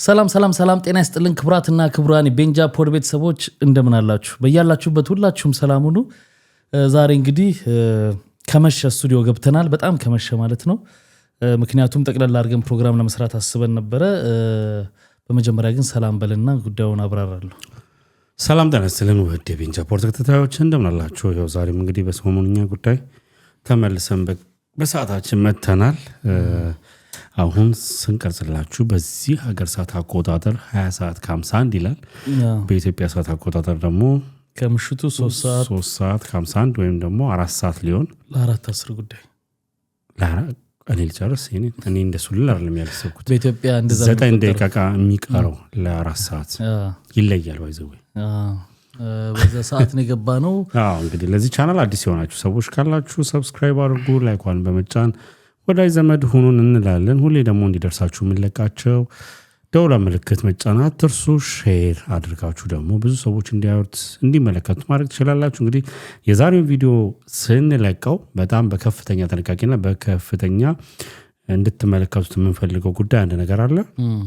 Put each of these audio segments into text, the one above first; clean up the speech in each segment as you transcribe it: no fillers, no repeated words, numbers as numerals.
ሰላም ጤና ይስጥልን ክብራትና ክብራን ቤንጃ ፖድ ቤተሰቦች እንደምን አላችሁ? በያላችሁበት ሁላችሁም ሰላም ሁኑ። ዛሬ እንግዲህ ከመሸ ስቱዲዮ ገብተናል። በጣም ከመሸ ማለት ነው። ምክንያቱም ጠቅላላ አድርገን ፕሮግራም ለመስራት አስበን ነበረ። በመጀመሪያ ግን ሰላም በልና ጉዳዩን አብራራለሁ። ሰላም ጤና ይስጥልን ውድ የቤንጃ ፖድ ተከታታዮች እንደምን አላችሁ? ያው ዛሬም እንግዲህ በሰሞኑኛ ጉዳይ ተመልሰን በሰዓታችን መተናል። አሁን ስንቀርጽላችሁ በዚህ ሀገር ሰዓት አቆጣጠር 20 ሰዓት ከ51 ይላል። በኢትዮጵያ ሰዓት አቆጣጠር ደግሞ ከምሽቱ 3 ሰዓት ከ51 ወይም ደግሞ 4 ሰዓት ሊሆን ለ4:10 ጉዳይ እኔ ልጨርስ እኔ እንደሱ አይደለም ያልሰብኩት። በኢትዮጵያ እንደዛ 9 ደቂቃ የሚቀረው ለ4 ሰዓት ይለያል። ወይዘው በዛ ሰዓት ነው የገባነው። እንግዲህ ለዚህ ቻናል አዲስ የሆናችሁ ሰዎች ካላችሁ ሰብስክራይብ አድርጉ፣ ላይኳን በመጫን ወዳጅ ዘመድ ሁኑን እንላለን። ሁሌ ደግሞ እንዲደርሳችሁ የምንለቃቸው ደውላ ምልክት መጫን አትርሱ። ሼር አድርጋችሁ ደግሞ ብዙ ሰዎች እንዲያዩት እንዲመለከቱት ማድረግ ትችላላችሁ። እንግዲህ የዛሬውን ቪዲዮ ስንለቀው በጣም በከፍተኛ ጥንቃቄና በከፍተኛ እንድትመለከቱት የምንፈልገው ጉዳይ አንድ ነገር አለ።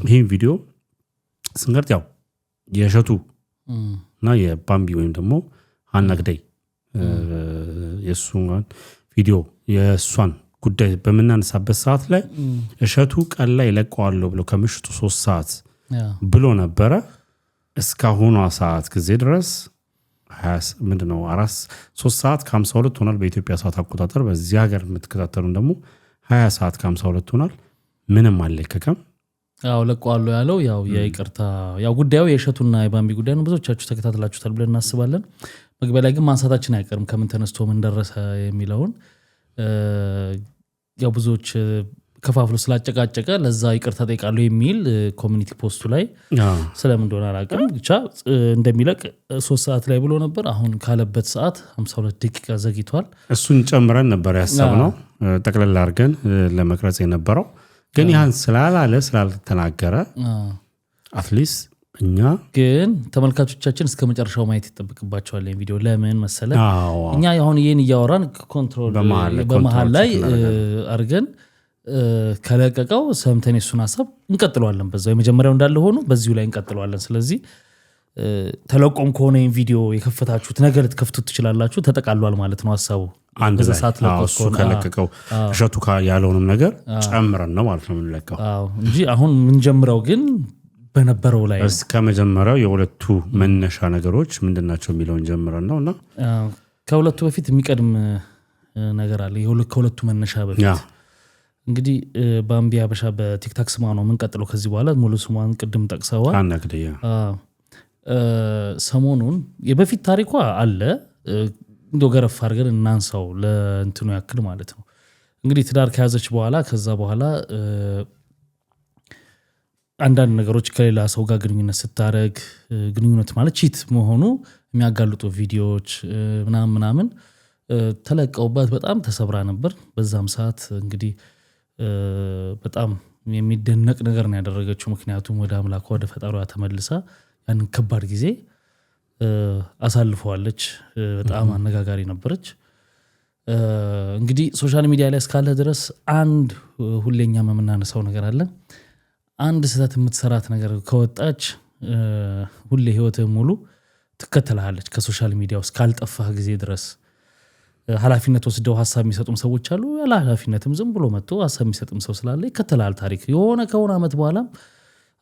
ይህን ቪዲዮ ስንቀርጽ ያው የእሸቱ እና የባምቢ ወይም ደግሞ ሀና ግዳይ የእሱን ቪዲዮ የእሷን ጉዳይ በመናነሳበት ሰዓት ላይ እሸቱ ቀን ላይ ለቀዋለሁ ብሎ ከምሽቱ 3 ሰዓት ብሎ ነበረ። እስካሁኗ ሰዓት ጊዜ ድረስ 3 ሰዓት ከ52 ሆኗል በኢትዮጵያ ሰዓት አቆጣጠር። በዚህ ሀገር የምትከታተሉን ደግሞ 20 ሰዓት ከ52 ሆኗል። ምንም አልለቀቀም። ለቀዋለሁ ያለው ያው የይቅርታ ያው ጉዳዩ የእሸቱና የባምቢ ጉዳይ ነው። ብዙዎቻችሁ ተከታትላችሁታል ብለን እናስባለን። መግቢያ ላይ ግን ማንሳታችን አይቀርም ከምን ተነስቶ ምን ደረሰ የሚለውን። ያው ብዙዎች ከፋፍሎ ስላጨቃጨቀ ለዛ ይቅርታ ጠይቃለሁ የሚል ኮሚኒቲ ፖስቱ ላይ ስለምን እንደሆነ አላውቅም። ብቻ እንደሚለቅ 3 ሰዓት ላይ ብሎ ነበር። አሁን ካለበት ሰዓት 52 ደቂቃ ዘግይቷል። እሱን ጨምረን ነበር ያሰብነው ጠቅለል አድርገን ለመቅረጽ የነበረው። ግን ያን ስላልተናገረ አትሊስት እኛ ግን ተመልካቾቻችን እስከ መጨረሻው ማየት ይጠብቅባቸዋል። ይሄን ቪዲዮ ለምን መሰለ እኛ አሁን ይሄን እያወራን ኮንትሮል በመሃል ላይ አርገን ከለቀቀው ሰምተን እሱን ሐሳብ እንቀጥለዋለን። በዛው የመጀመሪያው እንዳለ ሆኖ በዚሁ ላይ እንቀጥለዋለን። ስለዚህ ተለቆም ከሆነ ይሄን ቪዲዮ የከፈታችሁት ነገር ልትከፍቱት ትችላላችሁ። ተጠቃሏል ማለት ነው ሐሳቡ አንድ ሰዓት ለቀቀው እሸቱ ያለውንም ነገር ጨምረን ነው ማለት ነው የምንለቀው እንጂ አሁን ምንጀምረው ግን በነበረው ላይ እስከ መጀመሪያው የሁለቱ መነሻ ነገሮች ምንድናቸው የሚለውን ጀምረን ነውና ከሁለቱ በፊት የሚቀድም ነገር አለ። ከሁለቱ መነሻ በፊት እንግዲህ ባምቢ አበሻ በቲክታክ ስሟ ነው የምንቀጥለው ከዚህ በኋላ ሙሉ ስሟን ቅድም ጠቅሰዋል። አናግደያ ሰሞኑን የበፊት ታሪኳ አለ እንደው ገረፍ አድርገን እናንሳው ለእንትኑ ያክል ማለት ነው። እንግዲህ ትዳር ከያዘች በኋላ ከዛ በኋላ አንዳንድ ነገሮች ከሌላ ሰው ጋር ግንኙነት ስታረግ ግንኙነት ማለት ቺት መሆኑ የሚያጋልጡ ቪዲዮዎች ምናምን ተለቀውባት በጣም ተሰብራ ነበር። በዛም ሰዓት እንግዲህ በጣም የሚደነቅ ነገር ነው ያደረገችው። ምክንያቱም ወደ አምላኳ ወደ ፈጣሪዋ ተመልሳ ያንን ከባድ ጊዜ አሳልፈዋለች። በጣም አነጋጋሪ ነበረች። እንግዲህ ሶሻል ሚዲያ ላይ እስካለ ድረስ አንድ ሁሌኛ የምናነሳው ነገር አለ። አንድ ስህተት የምትሰራት ነገር ከወጣች ሁሌ ህይወትህ ሙሉ ትከተልሃለች። ከሶሻል ሚዲያ ውስጥ ካልጠፋህ ጊዜ ድረስ ኃላፊነት ወስደው ሐሳብ የሚሰጡም ሰዎች አሉ። ያለ ኃላፊነትም ዝም ብሎ መጥቶ ሐሳብ የሚሰጥም ሰው ስላለ ይከተልሃል። ታሪክ ከሆነ ዓመት በኋላ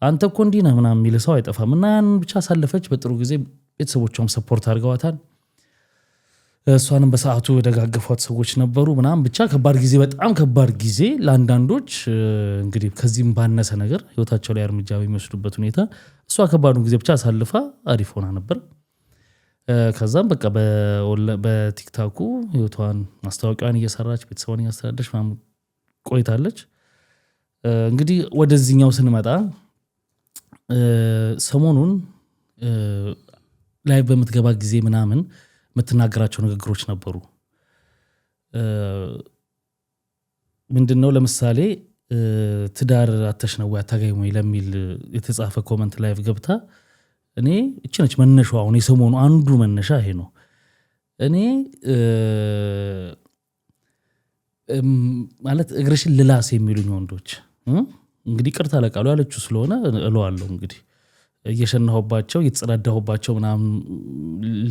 አንተ እኮ እንዲህ ነህ ምናምን የሚል ሰው አይጠፋም። እና ያን ብቻ አሳለፈች። በጥሩ ጊዜ ቤተሰቦቿም ሰፖርት አድርገዋታል። እሷንም በሰዓቱ የደጋገፏት ሰዎች ነበሩ ምናምን። ብቻ ከባድ ጊዜ፣ በጣም ከባድ ጊዜ ለአንዳንዶች እንግዲህ ከዚህም ባነሰ ነገር ህይወታቸው ላይ እርምጃ በሚወስዱበት ሁኔታ እሷ ከባዱን ጊዜ ብቻ አሳልፋ አሪፍ ሆና ነበር። ከዛም በቃ በቲክታኩ ህይወቷን ማስታወቂያዋን እየሰራች ቤተሰቧን እያስተዳደረች ምናምን ቆይታለች። እንግዲህ ወደዚህኛው ስንመጣ ሰሞኑን ላይ በምትገባ ጊዜ ምናምን የምትናገራቸው ንግግሮች ነበሩ። ምንድነው ለምሳሌ ትዳር አተሽ ነው አታገኝ ወይ ለሚል የተጻፈ ኮመንት ላይቭ ገብታ እኔ እቺ ነች መነሻው። አሁን የሰሞኑ አንዱ መነሻ ይሄ ነው። እኔ ማለት እግርሽን ልላስ የሚሉኝ ወንዶች እንግዲህ ቅርታ ለቃሉ ያለችው ስለሆነ እለዋለሁ እንግዲህ እየሸናሁባቸው እየተጸዳዳሁባቸው ምናምን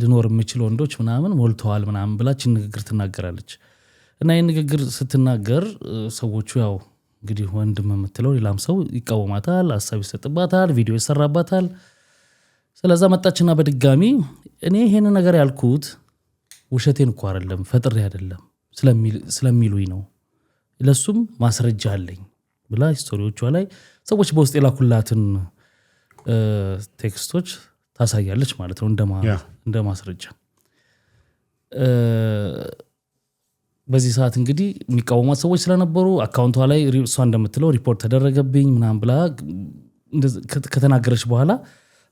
ልኖር የምችል ወንዶች ምናምን ሞልተዋል ምናምን ብላችን ንግግር ትናገራለች እና ይህን ንግግር ስትናገር ሰዎቹ ያው እንግዲህ ወንድም የምትለው ሌላም ሰው ይቃወማታል ሀሳብ ይሰጥባታል ቪዲዮ ይሰራባታል ስለዛ መጣችና በድጋሚ እኔ ይሄን ነገር ያልኩት ውሸቴን እኮ አይደለም ፈጥሬ አይደለም ስለሚሉኝ ነው ለሱም ማስረጃ አለኝ ብላ ስቶሪዎቿ ላይ ሰዎች በውስጥ የላኩላትን ቴክስቶች ታሳያለች ማለት ነው እንደ ማስረጃ በዚህ ሰዓት እንግዲህ የሚቃወሟት ሰዎች ስለነበሩ አካውንቷ ላይ እሷ እንደምትለው ሪፖርት ተደረገብኝ ምናምን ብላ ከተናገረች በኋላ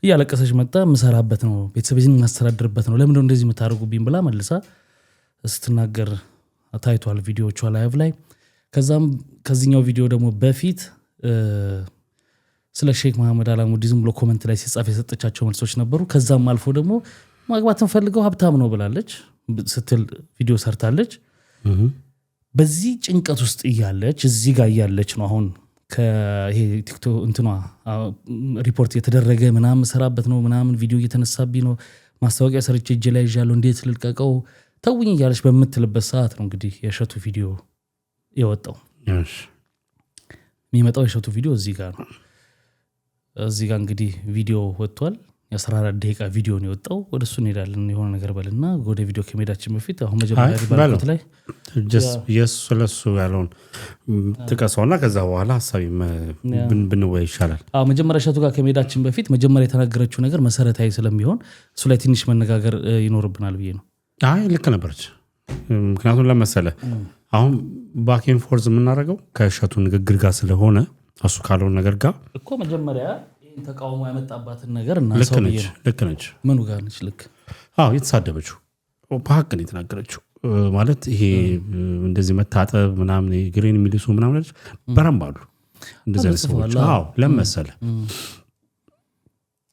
እያለቀሰች መጣ ምሰራበት ነው ቤተሰቤን ማስተዳድርበት ነው ለምን እንደዚህ የምታደርጉብኝ ብላ መልሳ ስትናገር ታይቷል ቪዲዮዎቿ ላይቭ ላይ ከዛም ከዚህኛው ቪዲዮ ደግሞ በፊት ስለ ሼክ መሐመድ አላሙዲ ዝም ብሎ ኮሜንት ላይ ሲጻፍ የሰጠቻቸው መልሶች ነበሩ ከዛም አልፎ ደግሞ ማግባትን ፈልገው ሀብታም ነው ብላለች ስትል ቪዲዮ ሰርታለች በዚህ ጭንቀት ውስጥ እያለች እዚህ ጋር እያለች ነው አሁን ከይሄ ቲክቶክ እንትኗ ሪፖርት የተደረገ ምናምን ሰራበት ነው ምናምን ቪዲዮ እየተነሳብኝ ነው ማስታወቂያ ሰርቼ እጄ ላይ ይዣለሁ እንዴት ልልቀቀው ተውኝ እያለች በምትልበት ሰዓት ነው እንግዲህ የእሸቱ ቪዲዮ የወጣው የሚመጣው የእሸቱ ቪዲዮ እዚህ ጋር ነው እዚህ ጋር እንግዲህ ቪዲዮ ወጥቷል የ14 ደቂቃ ቪዲዮ ነው የወጣው ወደሱ እንሄዳለን የሆነ ነገር በልና ወደ ቪዲዮ ከመሄዳችን በፊት አሁን መጀመሪያ ባልኩት ላይ ስለሱ ያለውን ተቀሰውና ከዛ በኋላ ሐሳብ ብንወያይ ይሻላል መጀመሪያ እሸቱ ጋር ከመሄዳችን በፊት መጀመሪያ የተናገረችው ነገር መሰረታዊ ስለሚሆን እሱ ላይ ትንሽ መነጋገር ይኖርብናል ብዬ ነው አይ ልክ ነበረች ምክንያቱም ለመሰለ አሁን ባኬን ፎርዝ የምናደርገው ከእሸቱ ንግግር ጋር ስለሆነ እሱ ካለውን ነገር ጋር እኮ መጀመሪያ ይሄን ተቃውሞ ያመጣባትን ነገር እና ሰው ልክ ነች ምኑ ጋር ነች ልክ የተሳደበችው በሐቅ ነው የተናገረችው ማለት ይሄ እንደዚህ መታጠብ ምናምን ግሬን የሚልሱ ምናምን በረም አሉ እንደዚህ አይነት ሰዎች ለመሰለ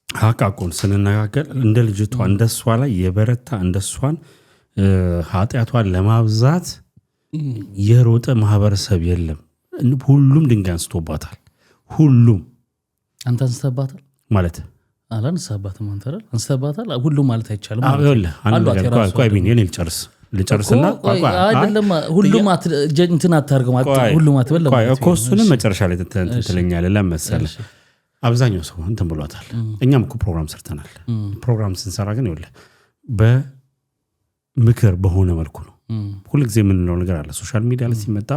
ሐቃቁን ስንነጋገር እንደ ልጅቷ እንደሷ ላይ የበረታ እንደሷን ኃጢያቷን ለማብዛት የሮጠ ማህበረሰብ የለም ሁሉም ድንጋይ አንስቶባታል ሁሉም አንተ አንስተባታል ማለት አላንስተባትም አንተ አንስተባታል ሁሉም ማለት አይቻልም ቆይ ቢኒ እኔ ልጨርስና አይደለም ሁሉም እንትን አታርገው ሁሉም አትበል እኮ እሱንም መጨረሻ ላይ ትለኛለህ ለመሰለህ አብዛኛው ሰው እንትን ብሏታል እኛም እኮ ፕሮግራም ሰርተናል ፕሮግራም ስንሰራ ግን ይኸውልህ በምክር በሆነ መልኩ ነው ሁሉ ጊዜ የምንለው ነገር አለ ሶሻል ሚዲያ ላይ ሲመጣ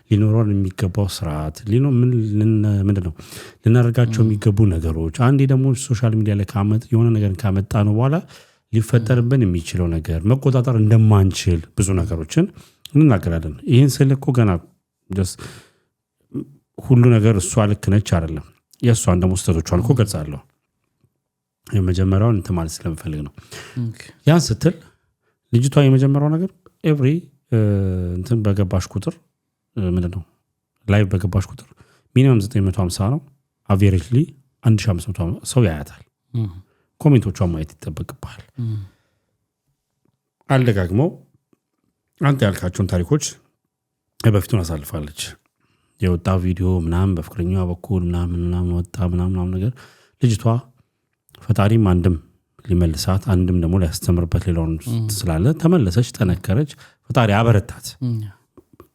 ሊኖረን የሚገባው ስርዓት ምንድነው ልናደርጋቸው የሚገቡ ነገሮች አንዴ ደግሞ ሶሻል ሚዲያ ላይ የሆነ ነገር ካመጣ ነው በኋላ ሊፈጠርብን የሚችለው ነገር መቆጣጠር እንደማንችል ብዙ ነገሮችን እንናገራለን ይህን ስል እኮ ገና ሁሉ ነገር እሷ ልክ ነች አይደለም የእሷን ደግሞ ስተቶቿን እኮ ገልጻለሁ የመጀመሪያውን እንትን ማለት ስለምፈልግ ነው ያን ስትል ልጅቷ የመጀመሪያው ነገር ኤቭሪ እንትን በገባሽ ቁጥር ምንድነው ላይቭ በገባሽ ቁጥር ሚኒመም 950 ነው አቬሬጅሊ 1500 ሰው ያያታል ኮሜንቶቿን ማየት ይጠበቅብሃል አልደጋግመው አንተ ያልካቸውን ታሪኮች በፊቱን አሳልፋለች የወጣ ቪዲዮ ምናምን በፍቅረኛዋ በኩል ምናምን ወጣ ምናምን ነገር ልጅቷ ፈጣሪም አንድም ሊመልሳት አንድም ደግሞ ሊያስተምርበት ሌላውን ስላለ ተመለሰች ጠነከረች ፈጣሪ አበረታት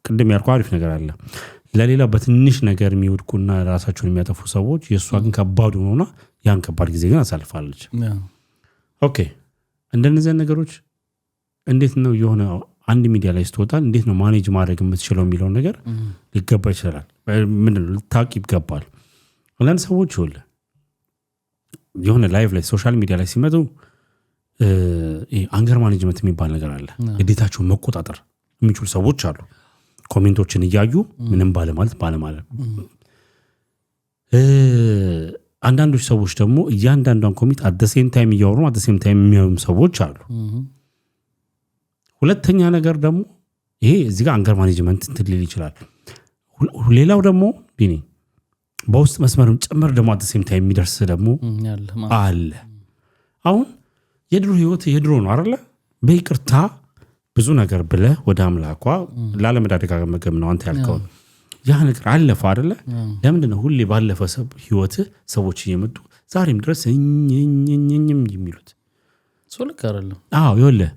ቅድም ያልኩ አሪፍ ነገር አለ ለሌላ በትንሽ ነገር የሚወድቁና ራሳቸውን የሚያጠፉ ሰዎች የእሷ ግን ከባድ ሆኖና ያን ከባድ ጊዜ ግን አሳልፋለች ኦኬ እንደነዚህ ነገሮች እንዴት ነው የሆነ አንድ ሚዲያ ላይ ስትወጣ እንዴት ነው ማኔጅ ማድረግ የምትችለው የሚለው ነገር ሊገባ ይችላል ምንድነው ልታውቅ ይገባል አንዳንድ ሰዎች ይወለ የሆነ ላይቭ ላይ ሶሻል ሚዲያ ላይ ሲመጡ አንገር ማኔጅመንት የሚባል ነገር አለ ግዴታቸውን መቆጣጠር የሚችሉ ሰዎች አሉ ኮሜንቶችን እያዩ ምንም ባለማለት አንዳንዶች ሰዎች ደግሞ እያንዳንዷን ኮሜንት አት ዘ ሴም ታይም እያወሩ አት ዘ ሴም ታይም የሚያዩም ሰዎች አሉ ሁለተኛ ነገር ደግሞ ይሄ እዚህ ጋር አንገር ማኔጅመንት ትልል ይችላል ሌላው ደግሞ ቢኒ በውስጥ መስመርም ጨምር ደግሞ አት ዘ ሴም ታይም የሚደርስ ደግሞ አለ አሁን የድሮ ህይወት የድሮ ነው አይደለ በይቅርታ ብዙ ነገር ብለ ወደ አምላኳ ላለመዳደጋ መገም ነው አንተ ያልከው ያ ነገር አለፈ አይደለ? ለምንድነው ሁሌ ባለፈ ህይወት ሰዎች እየመጡ ዛሬም ድረስ የሚሉት? ልክ አይደለም። ይኸውልህ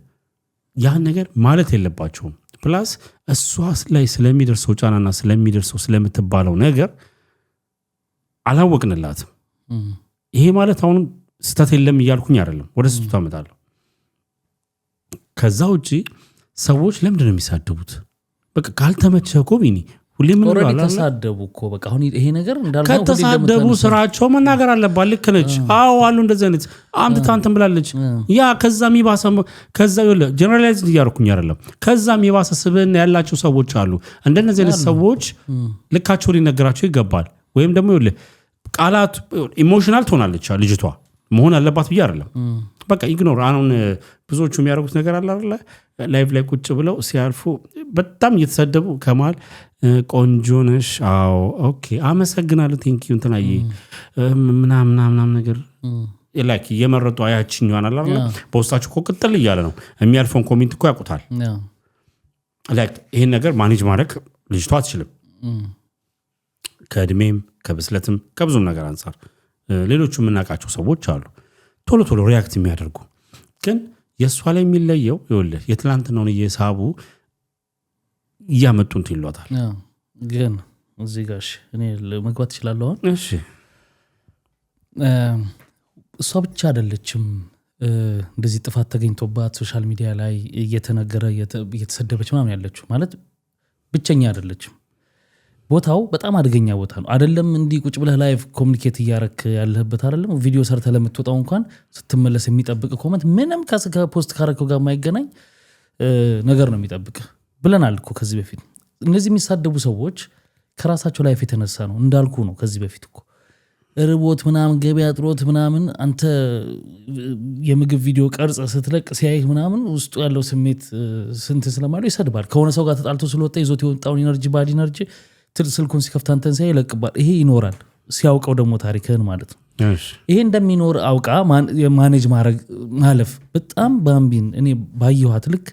ያን ነገር ማለት የለባቸውም። ፕላስ እሷ ላይ ስለሚደርሰው ጫናና ስለሚደርሰው ስለምትባለው ነገር አላወቅንላትም። ይሄ ማለት አሁን ስተት የለም እያልኩኝ አይደለም፣ ወደ ስቱ ታመጣለሁ። ከዛ ውጪ ሰዎች ለምንድነው የሚሳደቡት? በቃ ካልተመቸህ እኮ ቢኒ ሁሌ ምን ኦሬዲ ተሳደቡ እኮ በቃ አሁን ይሄ ነገር እንዳልኩ ከተሳደቡ ስራቸው መናገር አለባት። ልክ ነች። አሉ እንደዚህ አይነት አምጥታ እንትን ብላለች። ያ ከዛም ይባሰ ከዛ ይኸውልህ ጀነራላይዝ እያደረኩኝ አይደለም። ከዛም ይባሰ ስብዕና ያላቸው ሰዎች አሉ። እንደነዚህ አይነት ሰዎች ልካቸው ሊነገራቸው ይገባል። ወይም ደግሞ ይኸውልህ ቃላት ኢሞሽናል ትሆናለች ልጅቷ መሆን አለባት ብዬ አይደለም። በቃ ኢግኖር። አሁን ብዙዎቹ የሚያደርጉት ነገር አለ አይደለ? ላይቭ ላይ ቁጭ ብለው ሲያልፉ በጣም እየተሰደቡ ከመሃል ቆንጆ ነሽ፣ አዎ ኦኬ አመሰግናለሁ ቴንኪዩ እንትናዬ ምናምን ነገር ላይክ እየመረጡ አያችኝ ይሆናል አይደል? በውስጣቸው እኮ ቅጥል እያለ ነው የሚያልፈውን ኮሜንት እኮ ያውቁታል። ላይክ ይሄን ነገር ማኔጅ ማድረግ ልጅቷ አትችልም። ከእድሜም ከብስለትም ከብዙም ነገር አንጻር ሌሎቹ የምናውቃቸው ሰዎች አሉ ቶሎ ቶሎ ሪያክት የሚያደርጉ። ግን የእሷ ላይ የሚለየው ይኸውልህ የትላንትናውን እየሳቡ እያመጡ እንትን ይሏታል። ግን እዚህ ጋር እኔ መግባት እችላለሁ። እሺ እሷ ብቻ አይደለችም እንደዚህ ጥፋት ተገኝቶባት ሶሻል ሚዲያ ላይ እየተነገረ እየተሰደበች ምናምን ያለችው ማለት ብቸኛ አይደለችም። ቦታው በጣም አደገኛ ቦታ ነው። አይደለም እንዲህ ቁጭ ብለህ ላይቭ ኮሙኒኬት እያረክ ያለህበት አይደለም። ቪዲዮ ሰርተ ለምትወጣው እንኳን ስትመለስ የሚጠብቅ ኮመንት ምንም ከፖስት ካረከው ጋር የማይገናኝ ነገር ነው የሚጠብቅ ብለናል እኮ ከዚህ በፊት። እነዚህ የሚሳደቡ ሰዎች ከራሳቸው ላይፍ የተነሳ ነው እንዳልኩ ነው ከዚህ በፊት እኮ ርቦት ምናምን ገበያ ጥሮት ምናምን አንተ የምግብ ቪዲዮ ቀርጸ ስትለቅ ሲያይህ ምናምን ውስጡ ያለው ስሜት ስንት ስለማለው ይሰድባል። ከሆነ ሰው ጋር ተጣልቶ ስለወጣ ይዞት የወጣውን ኢነርጂ ባድ ኢነርጂ ስልኩን ሲከፍት አንተን ሲያይ ይለቅባል። ይሄ ይኖራል ሲያውቀው ደግሞ ታሪክህን ማለት ነው። ይሄ እንደሚኖር አውቃ ማኔጅ ማድረግ ማለፍ በጣም ባምቢን እኔ ባየኋት ልክ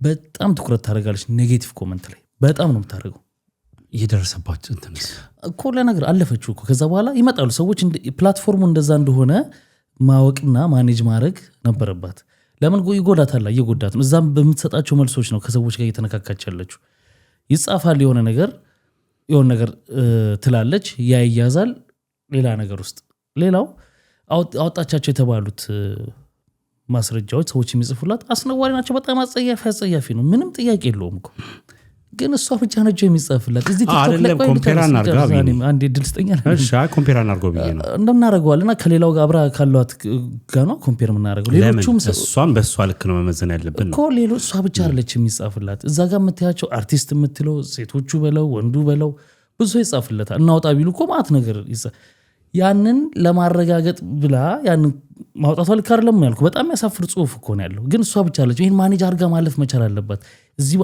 በጣም ትኩረት ታደርጋለች። ኔጌቲቭ ኮመንት ላይ በጣም ነው የምታደርገው። እየደረሰባቸው እንትንስ እኮ ለነገር አለፈችው እኮ ከዛ በኋላ ይመጣሉ ሰዎች። ፕላትፎርሙ እንደዛ እንደሆነ ማወቅና ማኔጅ ማድረግ ነበረባት። ለምን ይጎዳታል? እየጎዳት ነው። እዛም በምትሰጣቸው መልሶች ነው ከሰዎች ጋር እየተነካካች ያለችው። ይጻፋል የሆነ ነገር ትላለች፣ ያ ይያዛል ሌላ ነገር ውስጥ። ሌላው አወጣቻቸው የተባሉት ማስረጃዎች ሰዎች የሚጽፉላት አስነዋሪ ናቸው። በጣም አጸያፊ ነው። ምንም ጥያቄ የለውም እኮ ግን እሷ ብቻ ነች የሚጻፍላት። እዚህ ቲክቶክ ላይ ኮምፔር እናርጋው አንዴ ድል ስጠኛል። እሺ ኮምፔር እናርጋው ብዬ ነው እንደምናደርገዋልና ከሌላው ጋር አብራ ካሏት ጋር ነው ኮምፔር የምናደርገው። ሌሎቹም እሷን በሷ ልክ ነው መመዘን ያለብን ነው እኮ። ሌሎች እሷ ብቻ አይደለች የሚጻፍላት። እዛ ጋር የምታያቸው አርቲስት የምትለው ሴቶቹ በለው ወንዱ በለው ብዙ ሰው ይጻፍለታል። እናውጣ ቢሉ እኮ ማለት ነገር ያንን ለማረጋገጥ ብላ ያንን ማውጣቷ ልክ አይደለም ያልኩ። በጣም ያሳፍር ጽሁፍ እኮ ነው ያለው። ግን እሷ ብቻ አለች ይሄን ማኔጅ አድርጋ ማለፍ መቻል አለባት። እዚህ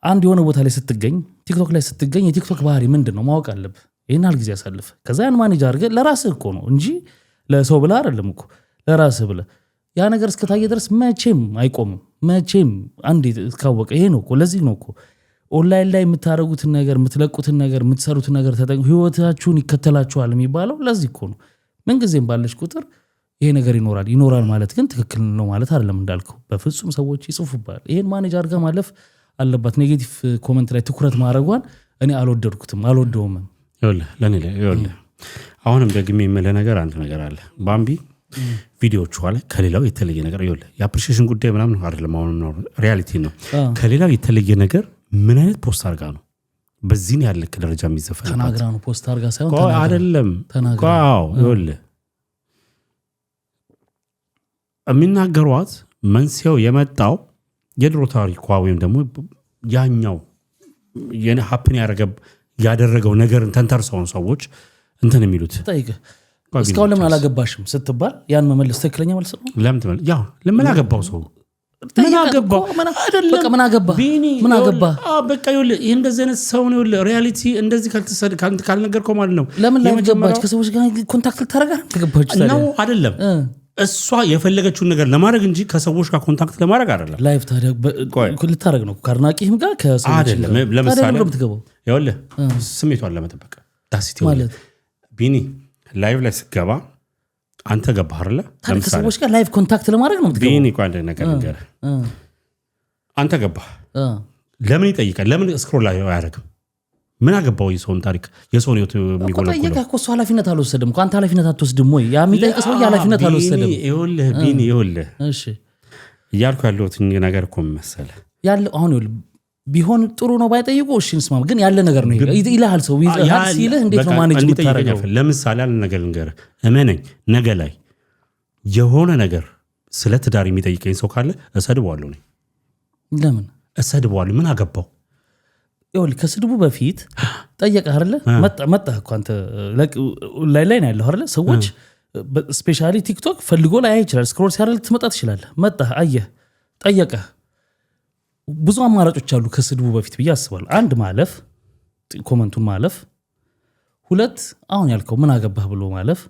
አንድ የሆነ ቦታ ላይ ስትገኝ ቲክቶክ ላይ ስትገኝ የቲክቶክ ባህሪ ምንድን ነው ማወቅ አለብህ። ይህን ያህል ጊዜ ያሳልፍ ከዛ ያን ማኔጅ አድርገህ ለራስህ እኮ ነው እንጂ ለሰው ብለህ አይደለም እኮ ለራስህ ብለህ ያ ነገር እስከታየ ድረስ መቼም አይቆምም። መቼም አንዴ እስካወቀ ይሄ ነው እኮ። ለዚህ ነው እኮ ኦንላይን ላይ የምታደርጉትን ነገር የምትለቁትን ነገር የምትሰሩትን ነገር ተጠቅሞ ህይወታችሁን ይከተላችኋል የሚባለው ለዚህ እኮ ነው። ምንጊዜም ባለች ቁጥር ይሄ ነገር ይኖራል ማለት ግን ትክክል ነው ማለት አይደለም። እንዳልከው በፍጹም ሰዎች ይጽፉባል። ይሄን ማኔጅ አድርጋ ማለፍ አለባት። ኔጌቲቭ ኮመንት ላይ ትኩረት ማድረጓን እኔ አልወደውም። ለኔ አሁንም ደግሜ የምልህ ነገር አንድ ነገር አለ። ባምቢ ቪዲዮቹ አለ ከሌላው የተለየ ነገር የአፕሪሺዬሽን ጉዳይ ምናምን አይደለም። አሁን ነው ሪያሊቲ ነው። ከሌላው የተለየ ነገር ምን አይነት ፖስት አድርጋ ነው በዚህ ነው ያለክ ደረጃ የሚዘፈን? ተናግራ ነው ፖስት አድርጋ ሳይሆን አይደለም። የሚናገሯት መንስኤው የመጣው የድሮ ታሪኳ ወይም ደግሞ ያኛው ሀፕን ያደረገው ነገርን ተንተርሰውን ሰዎች እንትን የሚሉት እስካሁን ለምን አላገባሽም ስትባል ያን መመለስ ትክክለኛ መልስ ነው። ለምን አገባው ሰው ምን አገባ በቃ ምን አገባ በቃ ይሄ እንደዚህ አይነት ሰው ነው። ሪያሊቲ እንደዚህ ካልነገርከው ማለት ነው። ለምን ላይ ገባች? ከሰዎች ጋር ኮንታክት ታረጋ ተገባች ነው አይደለም። እሷ የፈለገችውን ነገር ለማድረግ እንጂ ከሰዎች ጋር ኮንታክት ለማድረግ አይደለም። ላይፍ ታዲያ ልታደርግ ነው ከአድናቂህም ጋር ከሰዎች አይደለም። ለምሳሌ የምትገባው ይኸውልህ ስሜቷን ለመጠበቅ ዳሲቲ ማለት ቢኒ ላይቭ ላይ ስገባ አንተ ገባህ አይደለ? ለምሳሌ ከሰዎች ጋር ላይቭ ኮንታክት ለማድረግ ነው የምትገባው። ቢኒ ቆይ አንድ ነገር ንገርህ። አንተ ገባህ ለምን ይጠይቃል? ለምን ስክሮል ላይ አያደርግም? ምን አገባው? የሰውን ታሪክ የሰውን ህይወት የሚጎለኩለው ጠየቀህ እኮ እሱ ኃላፊነት አልወሰደም እኮ። አንተ ኃላፊነት አትወስድም ወይ? ያ የሚጠይቅ ሰው ኃላፊነት አልወሰደም። ይኸውልህ ቢኒ ይኸውልህ እሺ እያልኩ ያለሁት ነገር እኮ መሰለህ ያለ አሁን ይኸውልህ ቢሆን ጥሩ ነው ባይጠይቁ እሺ እንስማማ። ግን ያለ ነገር ነው ይልሃል ሰው ይልሃል ሲልህ እንዴት ነው ማኔጅ የምታደርገው? ለምሳሌ ያለ ነገር ልንገርህ፣ እመነኝ ነገ ላይ የሆነ ነገር ስለ ትዳር የሚጠይቀኝ ሰው ካለ እሰድበዋለሁ። እኔ ለምን እሰድበዋለሁ? ምን አገባው? ይኸውልህ ከስድቡ በፊት ጠየቀህ አይደለ? መጣህ እኮ አንተ ላይ ነው ያለው አይደለ? ሰዎች ስፔሻሊ ቲክቶክ ፈልጎ ላይ ይችላል ስክሮል ሲያደርግ ትመጣ ትችላለህ። መጣህ አየህ፣ ጠየቀህ። ብዙ አማራጮች አሉ ከስድቡ በፊት ብዬ አስባለሁ። አንድ ማለፍ፣ ኮመንቱን ማለፍ፣ ሁለት አሁን ያልከው ምን አገባህ ብሎ ማለፍ፣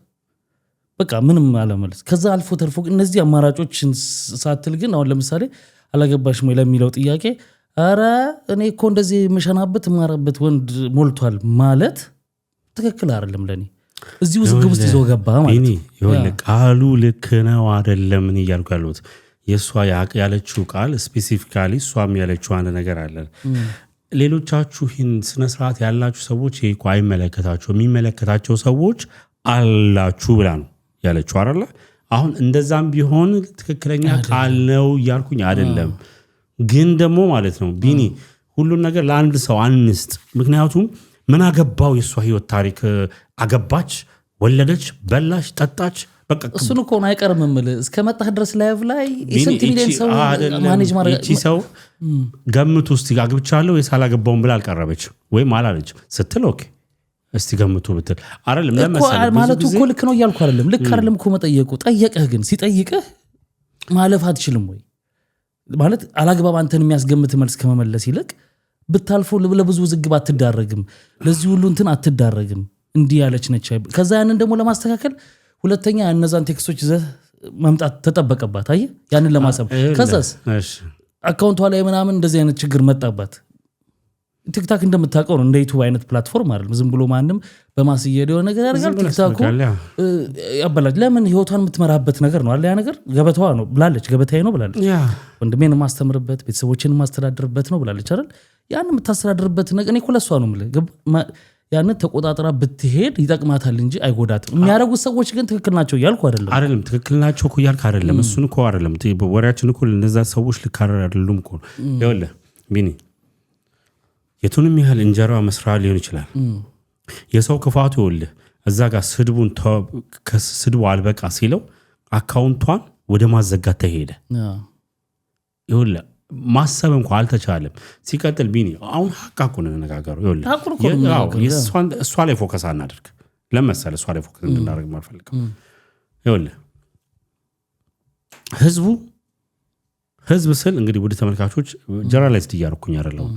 በቃ ምንም አለመለስ። ከዛ አልፎ ተርፎ እነዚህ አማራጮችን ሳትል ግን አሁን ለምሳሌ አላገባሽም ወይ ለሚለው ጥያቄ አረ እኔ እኮ እንደዚህ የምሸናበት ማረበት ወንድ ሞልቷል ማለት ትክክል አይደለም። ለኔ እዚህ ውዝግብ ውስጥ ይዞ ገባ ማለት ነው። ይኸውልህ ቃሉ ልክ ነው አይደለም? ምን እያልኩ ያለሁት የእሷ ያለችው ቃል ስፔሲፊካሊ እሷም ያለችው አንድ ነገር አለ። ሌሎቻችሁ ይህን ስነስርዓት ያላችሁ ሰዎች ይሄ እኮ አይመለከታቸው፣ የሚመለከታቸው ሰዎች አላችሁ ብላ ነው ያለችው አይደለ? አሁን እንደዛም ቢሆን ትክክለኛ ቃል ነው እያልኩኝ አይደለም። ግን ደግሞ ማለት ነው ቢኒ ሁሉን ነገር ለአንድ ሰው አንስጥ። ምክንያቱም ምን አገባው የእሷ ህይወት ታሪክ። አገባች፣ ወለደች፣ በላች፣ ጠጣች፣ በቃ እሱን እኮ ነው አይቀርም የምልህ። እስከ መጣህ ድረስ ላይቭ ላይ ስንት ሚሊዮን ሰው ማኔጅ ማድረግ እቺ ሰው ገምቱ እስቲ አግብቻለሁ ወይስ አላገባውም ብላ አልቀረበች ወይም አላለች ስትል ኦኬ እስቲ ገምቱ ብትል አይደለም ለምሳሌ ማለቱ እኮ ልክ ነው እያልኩ አይደለም። ልክ አይደለም እኮ መጠየቁ። ጠየቀህ ግን ሲጠይቅህ ማለፍ አትችልም ወይ ማለት አላግባብ አንተን የሚያስገምት መልስ ከመመለስ ይልቅ ብታልፎ ለብዙ ዝግብ አትዳረግም፣ ለዚህ ሁሉ እንትን አትዳረግም። እንዲህ ያለች ነች። ከዛ ያንን ደግሞ ለማስተካከል ሁለተኛ እነዛን ቴክስቶች ይዘህ መምጣት ተጠበቀባት። አየህ ያንን ለማሰብ ከዛስ አካውንቷ ላይ ምናምን እንደዚህ አይነት ችግር መጣባት። ቲክታክ እንደምታውቀው ነው እንደ ዩቲዩብ አይነት ፕላትፎርም አይደለም። ዝም ብሎ ማንም በማስየድ የሆነ ነገር ያደርጋል። ቲክታክ ያበላች ለምን ህይወቷን የምትመራበት ነገር ነው አለ። ያ ነገር ገበታዋ ነው ብላለች፣ ገበታዬ ነው ብላለች። ወንድሜን የማስተምርበት ቤተሰቦችን የማስተዳድርበት ነው ብላለች አይደል? ያን የምታስተዳድርበት ነገር እኔ እኮ ለእሷ ነው የምልህ። ያንን ተቆጣጥራ ብትሄድ ይጠቅማታል እንጂ አይጎዳትም። የሚያደርጉት ሰዎች ግን ትክክል ናቸው እያልኩ አይደለም። ትክክል ናቸው እኮ እያልክ አይደለም። እሱን እኮ አይደለም ወሬያችን እኮ እነዛ ሰዎች ልክ አይደሉም እኮ። ይኸውልህ ቢኒ የቱንም ያህል እንጀራ መስራት ሊሆን ይችላል። የሰው ክፋቱ ይኸውልህ እዛ ጋር ስድቡ አልበቃ ሲለው አካውንቷን ወደ ማዘጋት ተሄደ። ይኸውልህ ማሰብ እንኳን አልተቻለም። ሲቀጥል ቢኒ አሁን ሀቃ ነው ነጋገሩ። ይኸውልህ እሷ ላይ ፎከስ አናደርግ ለመሰለ እሷ ላይ ፎከስ እንድናደርግ ማልፈልግም። ይኸውልህ ህዝብ ስል እንግዲህ ወደ ተመልካቾች ጀነራላይዝድ እያደረኩኝ አይደለም።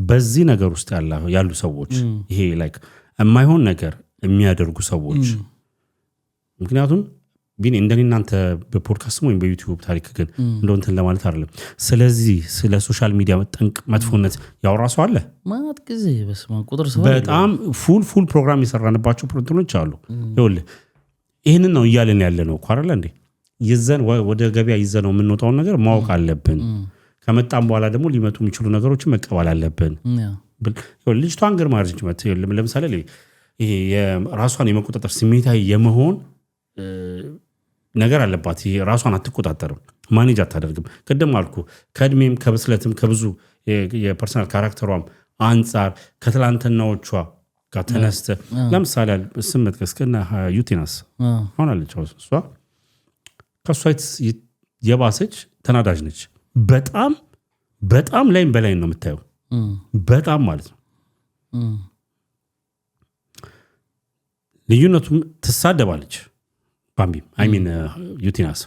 በዚህ ነገር ውስጥ ያሉ ሰዎች ይሄ ላይክ የማይሆን ነገር የሚያደርጉ ሰዎች ምክንያቱም ቢኒ እንደኔ እናንተ በፖድካስት ወይም በዩቲዩብ ታሪክ ግን እንደው እንትን ለማለት አይደለም። ስለዚህ ስለ ሶሻል ሚዲያ ጠንቅ መጥፎነት ያወራ ሰው አለ ማለት ጊዜ በስማ ቁጥር ሰው በጣም ፉል ፕሮግራም የሰራንባቸው ፕሮግራሞች አሉ። ይኸውልህ ይሄንን ነው እያለን ያለ ነው እኮ አይደል እንዴ? ይዘን ወደ ገበያ ይዘን ነው የምንወጣውን ነገር ማወቅ አለብን። ከመጣም በኋላ ደግሞ ሊመጡ የሚችሉ ነገሮችን መቀበል አለብን። ልጅቷን ግርማ አርጅመት ለምሳሌ ይሄ የራሷን የመቆጣጠር ስሜታዊ የመሆን ነገር አለባት። ይሄ ራሷን አትቆጣጠርም፣ ማኔጅ አታደርግም። ቅድም አልኩ ከእድሜም ከብስለትም ከብዙ የፐርሰናል ካራክተሯም አንጻር ከትላንትናዎቿ ጋር ተነስተ ለምሳሌ ስም መጥቀስ ከና ዩቲናስ ሆናለች። እሷ ከሷ የባሰች ተናዳጅ ነች። በጣም ላይም በላይ ነው የምታየው። በጣም ማለት ነው። ልዩነቱም ትሳደባለች። ባምቢም አይሚን ዩቲናስ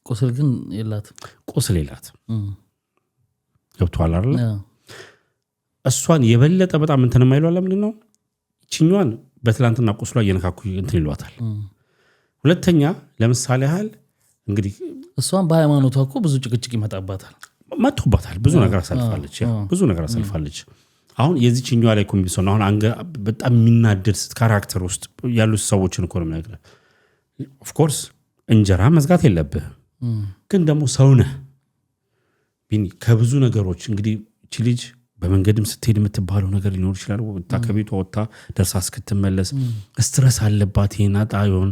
ቁስል ግን የላትም። ቁስል የላትም። ገብቶሃል አይደል? እሷን የበለጠ በጣም እንትን የማይሏል። ለምንድን ነው ይችኛዋን በትላንትና ቁስሏ እየነካኩ እንትን ይሏታል። ሁለተኛ ለምሳሌ ያህል እንግዲህ እሷን በሃይማኖቷ እኮ ብዙ ጭቅጭቅ መጥቶባታል ብዙ ነገር አሳልፋለች ብዙ ነገር አሳልፋለች አሁን የዚህኛው ላይ ኮሚሽን አሁን በጣም የሚናደድ ካራክተር ውስጥ ያሉት ሰዎችን እኮ ነው ነገር ኦፍ ኮርስ እንጀራ መዝጋት የለብህ ግን ደግሞ ሰው ነህ ቢኒ ከብዙ ነገሮች እንግዲህ እቺ ልጅ በመንገድም ስትሄድ የምትባለው ነገር ሊኖር ይችላል ወጣ ከቤቷ ወጣ ደርሳ እስክትመለስ ስትረስ አለባት ይናጣ ይሆን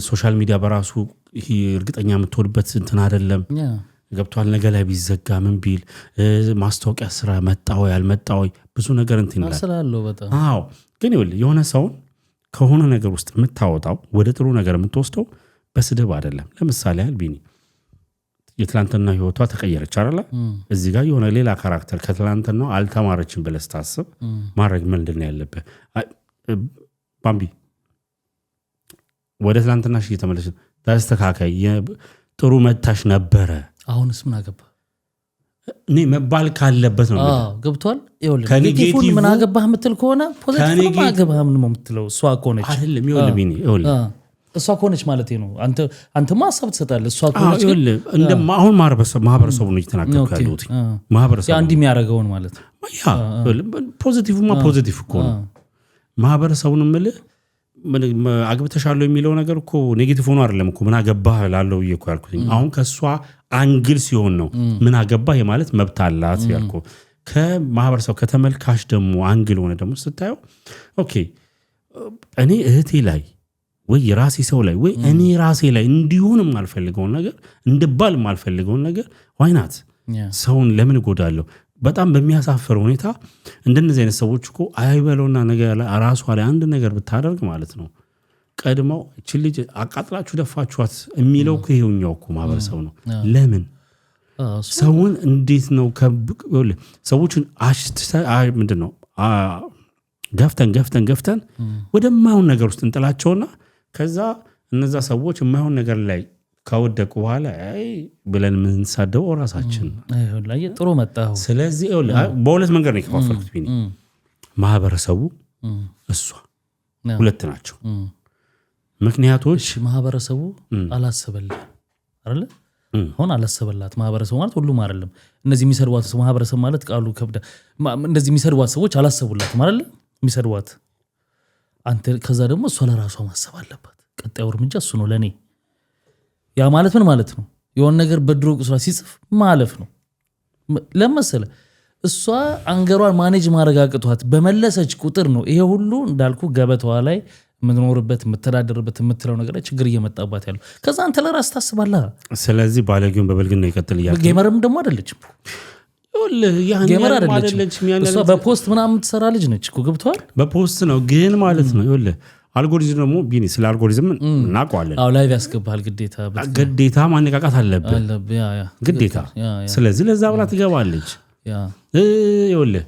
ሶሻል ሚዲያ በራሱ ይሄ እርግጠኛ የምትወድበት እንትን አይደለም ገብቷል ነገ ላይ ቢዘጋ ምን ቢል ማስታወቂያ ስራ መጣው ያልመጣው ብዙ ነገር እንትን ይላል አስላለው በጣም አዎ ግን የሆነ ሰው ከሆነ ነገር ውስጥ የምታወጣው ወደ ጥሩ ነገር የምትወስደው በስድብ አይደለም ለምሳሌ አልቢኒ የትላንትና ህይወቷ ተቀየረች አይደል እዚህ ጋር የሆነ ሌላ ካራክተር ከትላንትናው አልተማረችም ብለህ ታስብ ማድረግ ምንድነው ያለበት ባምቢ ወደ ትላንትናሽ እየተመለሰ ታስተካካይ ጥሩ መታሽ ነበረ አሁንስ ምን አገባ እኔ መባል ካለበት ነው ገብቷል ይኸውልህ ኔጌቲቭ ምን አገባህ የምትል ከሆነ ፖዚቲቭ ምን አገባህ ምን የምትለው እሷ ከሆነች አይደለም ይኸውልህ ቢኒ ይኸውልህ እሷ ከሆነች ማለት ነው አንተማ ሀሳብ ትሰጣለህ እሷ ከሆነች እንደማ አሁን ማህበረሰቡ ነው እየተናገርኩ ያለሁት ማህበረሰቡ ያ እንዲህ የሚያደርገውን ማለት ያ ፖዚቲቭማ ፖዚቲቭ እኮ ነው ማህበረሰቡን ምልህ አግብተሻለሁ የሚለው ነገር እኮ ኔጌቲቭ ሆኖ አይደለም እኮ ምን አገባህ ላለው እኮ ያልኩት አሁን ከሷ አንግል ሲሆን ነው ምን አገባህ ማለት መብት አላት ያልኩ ከማህበረሰቡ ከተመልካች ደግሞ አንግል ሆነ ደግሞ ስታየው ኦኬ እኔ እህቴ ላይ ወይ የራሴ ሰው ላይ ወይ እኔ ራሴ ላይ እንዲሆንም አልፈልገው ነገር እንድባል ማልፈልገው ነገር ዋይናት ሰውን ለምን ጎዳለው በጣም በሚያሳፍር ሁኔታ እንደነዚህ አይነት ሰዎች እኮ አይበለውና ነገር ራሷ ላይ አንድ ነገር ብታደርግ ማለት ነው ቀድመው እቺ ልጅ አቃጥላችሁ ደፋችኋት የሚለው ከይሁኛው እኮ ማህበረሰብ ነው ለምን ሰውን እንዴት ነው ሰዎችን ምንድነው ገፍተን ወደማይሆን ነገር ውስጥ እንጥላቸውና ከዛ እነዛ ሰዎች የማይሆን ነገር ላይ ከወደቁ በኋላ ብለን ምንሳደው ራሳችን ላይ ጥሩ መጣው ስለዚህ በሁለት መንገድ ነው የከፋፈልኩት ቢኒ ማህበረሰቡ እሷ ሁለት ናቸው ምክንያቶች ማህበረሰቡ አላሰበልህ አይደል አሁን አላሰበላት ማህበረሰቡ ማለት ሁሉም አይደለም እነዚህ የሚሰድዋት ማህበረሰብ ማለት ቃሉ ከብዳ እንደዚህ የሚሰድዋት ሰዎች አላሰቡላት ማለት የሚሰድዋት አንተ ከዛ ደግሞ እሷ ለራሷ ማሰብ አለባት ቀጣዩ እርምጃ እሱ ነው ለኔ ያ ማለት ምን ማለት ነው የሆነ ነገር በድሮ ቁስራ ሲጽፍ ማለፍ ነው ለምሳሌ እሷ አንገሯን ማኔጅ ማረጋግጧት በመለሰች ቁጥር ነው ይሄ ሁሉ እንዳልኩ ገበቷ ላይ ምንኖርበት ምተዳደርበት ምትለው ነገር ችግር እየመጣባት ያለው ከዛ አንተ ለራስ ታስባለህ ስለዚህ ባለጊውን በበልግና ይቀጥል ይያል ጌመርም ደግሞ አይደለችም ጌመር አይደለችም እሷ በፖስት ምናምን ትሰራ ልጅ ነች እኮ ገብቷል በፖስት ነው ግን ማለት ነው ይኸውልህ አልጎሪዝም ደግሞ ቢኒ ስለ አልጎሪዝም እናውቀዋለን አው ላይቭ ያስገባል ግዴታ ማነቃቃት አለበት ግዴታ ስለዚህ ለዛ ብላ ትገባለች ይኸውልህ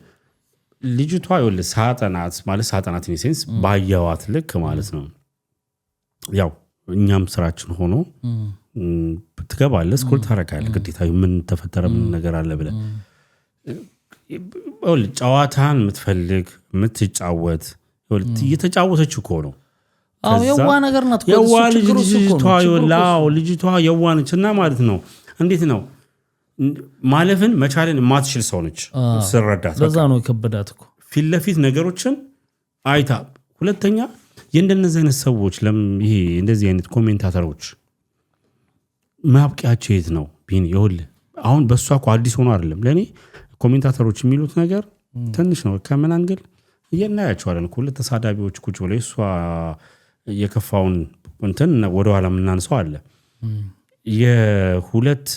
ልጅቷ ይኸውልህ ሳጠናት ኢንሴንስ ባያዋት ልክ ማለት ነው ያው እኛም ስራችን ሆኖ ትገባለህ ስኩል ታረጋለህ ግዴታ ምን ተፈጠረ ምን ነገር አለ ብለህ ይኸውልህ ጨዋታን የምትፈልግ የምትጫወት እየተጫወተች እኮ ነው አው የዋ ነገር ናት የዋ ልጅቷ የዋነችና ማለት ነው እንዴት ነው ማለፍን መቻልን ማትችል ሰው ነች ስረዳት ለዛ ነው ከበዳት እኮ ፊት ለፊት ነገሮችን አይታ ሁለተኛ የእንደነዚህ አይነት ሰዎች ይሄ እንደዚህ አይነት ኮሜንታተሮች ማብቂያቸው የት ነው ቢኒ ይኸውልህ አሁን በሷ እኮ አዲስ ሆኖ አይደለም ለኔ ኮሜንታተሮች የሚሉት ነገር ትንሽ ነው ከምን አንግል እየናያቸዋለን እኮ ለተሳዳቢዎች ቁጭ ብለው እሷ የከፋውን እንትን ወደ ኋላ ምናንሰው አለ የሁለት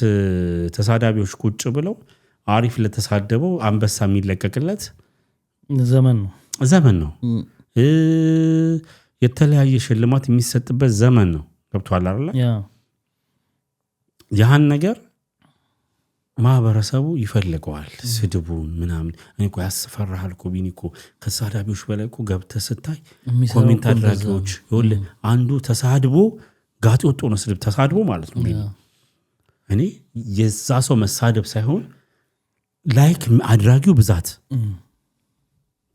ተሳዳቢዎች ቁጭ ብለው አሪፍ ለተሳደበው አንበሳ የሚለቀቅለት ዘመን ነው የተለያየ ሽልማት የሚሰጥበት ዘመን ነው ገብቷል አይደል ያን ነገር ማህበረሰቡ ይፈልገዋል ስድቡን ምናምን እኮ ያስፈራሃል እኮ ቢኒ እኮ ከሳዳቢዎች በላይ እኮ ገብተህ ስታይ ኮሜንት አድራጊዎች ይኸውልህ አንዱ ተሳድቦ ጋጥ ወጥቶ ነው ስድብ ተሳድቦ ማለት ነው ቢኒ እኔ የዛ ሰው መሳደብ ሳይሆን ላይክ አድራጊው ብዛት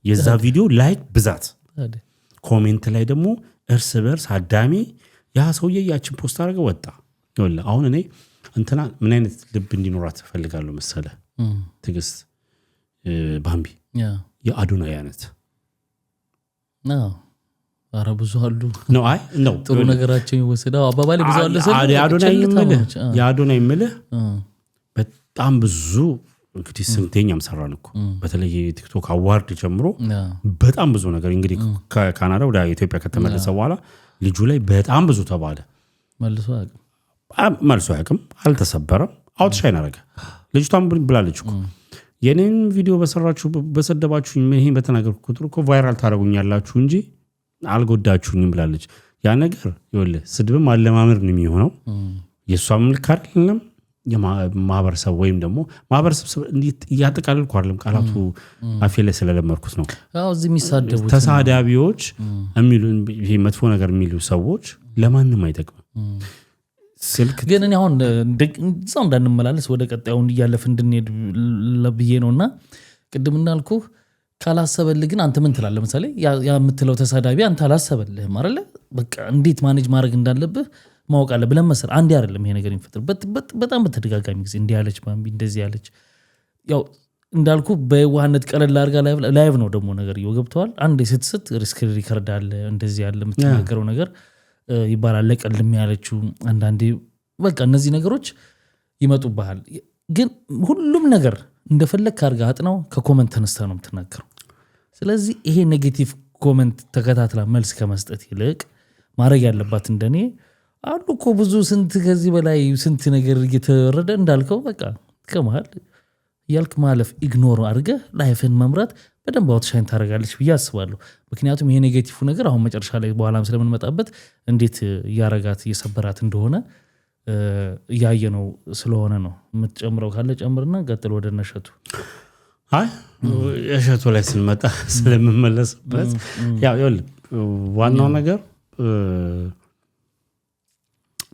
የዛ ቪዲዮ ላይክ ብዛት ኮሜንት ላይ ደግሞ እርስ በርስ አዳሚ ያ ሰውዬ ያችን ፖስት አድርገ ወጣ። ይኸውልህ አሁን እኔ እንትና ምን አይነት ልብ እንዲኖራት እፈልጋለሁ መሰለህ? ትዕግስት ባምቢ የአዶናይ አይነት ኧረ ብዙ አሉ ነው። አይ ነው ጥሩ ነገራቸው ይወሰዳው አባባሌ ብዙ አለ ሰው የአዶናይ ምልህ በጣም ብዙ እንግዲህ ስንተኛም ሰራን እኮ በተለይ ቲክቶክ አዋርድ ጀምሮ በጣም ብዙ ነገር እንግዲህ ከካናዳ ወደ ኢትዮጵያ ከተመለሰ በኋላ ልጁ ላይ በጣም ብዙ ተባለ። መልሶ አያውቅም፣ አልተሰበረም፣ አውትሻይን አደረገ። ልጅቷም ብላለች እኮ የኔን ቪዲዮ በሰራችሁ በሰደባችሁ ይሄን በተናገርኩ ቁጥር እኮ ቫይራል ታደርጉኛላችሁ እንጂ አልጎዳችሁኝም ብላለች። ያ ነገር ይኸውልህ ስድብም አለማመድ ነው የሚሆነው። የሷም ልክ አይደለም የማህበረሰብ ወይም ደግሞ ማህበረሰብ እንዴት እያጠቃልልኩ አይደለም ቃላቱ አፌ ላይ ስለለመድኩት ነው። አዎ እዚህ የሚሳደቡት ተሳዳቢዎች የሚሉ ይሄ መጥፎ ነገር የሚሉ ሰዎች ለማንም አይጠቅም። ስልክ ግን እኔ አሁን እዛው እንዳንመላለስ ወደ ቀጣዩ እያለፍ እንድንሄድ ለብዬ ነውና ቅድም እንዳልኩ ካላሰበልህ ግን አንተ ምን ትላለህ? ለምሳሌ ያ የምትለው ተሳዳቢ አንተ አላሰበልህም አይደለ? በቃ እንዴት ማኔጅ ማድረግ እንዳለብህ ማወቅ አለ ብለን መሰል አንዴ አይደለም ይሄ ነገር የሚፈጥር በጣም በተደጋጋሚ ጊዜ እንዲህ ያለች ባምቢ እንደዚህ ያለች ያው እንዳልኩ በዋህነት ቀለል አድርጋ ላይቭ ነው ደግሞ ነገር ይወገብተዋል። አንዴ ስትስት ሪስክ ሪከርድ አለ እንደዚህ ያለ የምትናገረው ነገር ይባላል። ለቀልም ያለችው አንዳንዴ በቃ እነዚህ ነገሮች ይመጡብሃል። ግን ሁሉም ነገር እንደፈለክ አድርጋ አጥናው ከኮመንት ተነስታ ነው የምትናገረው። ስለዚህ ይሄ ኔጌቲቭ ኮመንት ተከታትላ መልስ ከመስጠት ይልቅ ማድረግ ያለባት እንደኔ አሉ እኮ ብዙ ስንት ከዚህ በላይ ስንት ነገር እየተወረደ እንዳልከው በቃ ከመሃል እያልክ ማለፍ ኢግኖር አድርገህ ላይፍን መምራት በደንብ አውትሻይን ታደርጋለች ብዬ አስባለሁ። ምክንያቱም ይሄ ኔጌቲቭ ነገር አሁን መጨረሻ ላይ በኋላም ስለምንመጣበት እንዴት እያረጋት እየሰበራት እንደሆነ እያየ ነው ስለሆነ ነው። የምትጨምረው ካለ ጨምርና ቀጥል ወደ ነሸቱ። አይ የሸቱ ላይ ስንመጣ ስለምመለስበት ያው ይኸውልህ ዋናው ነገር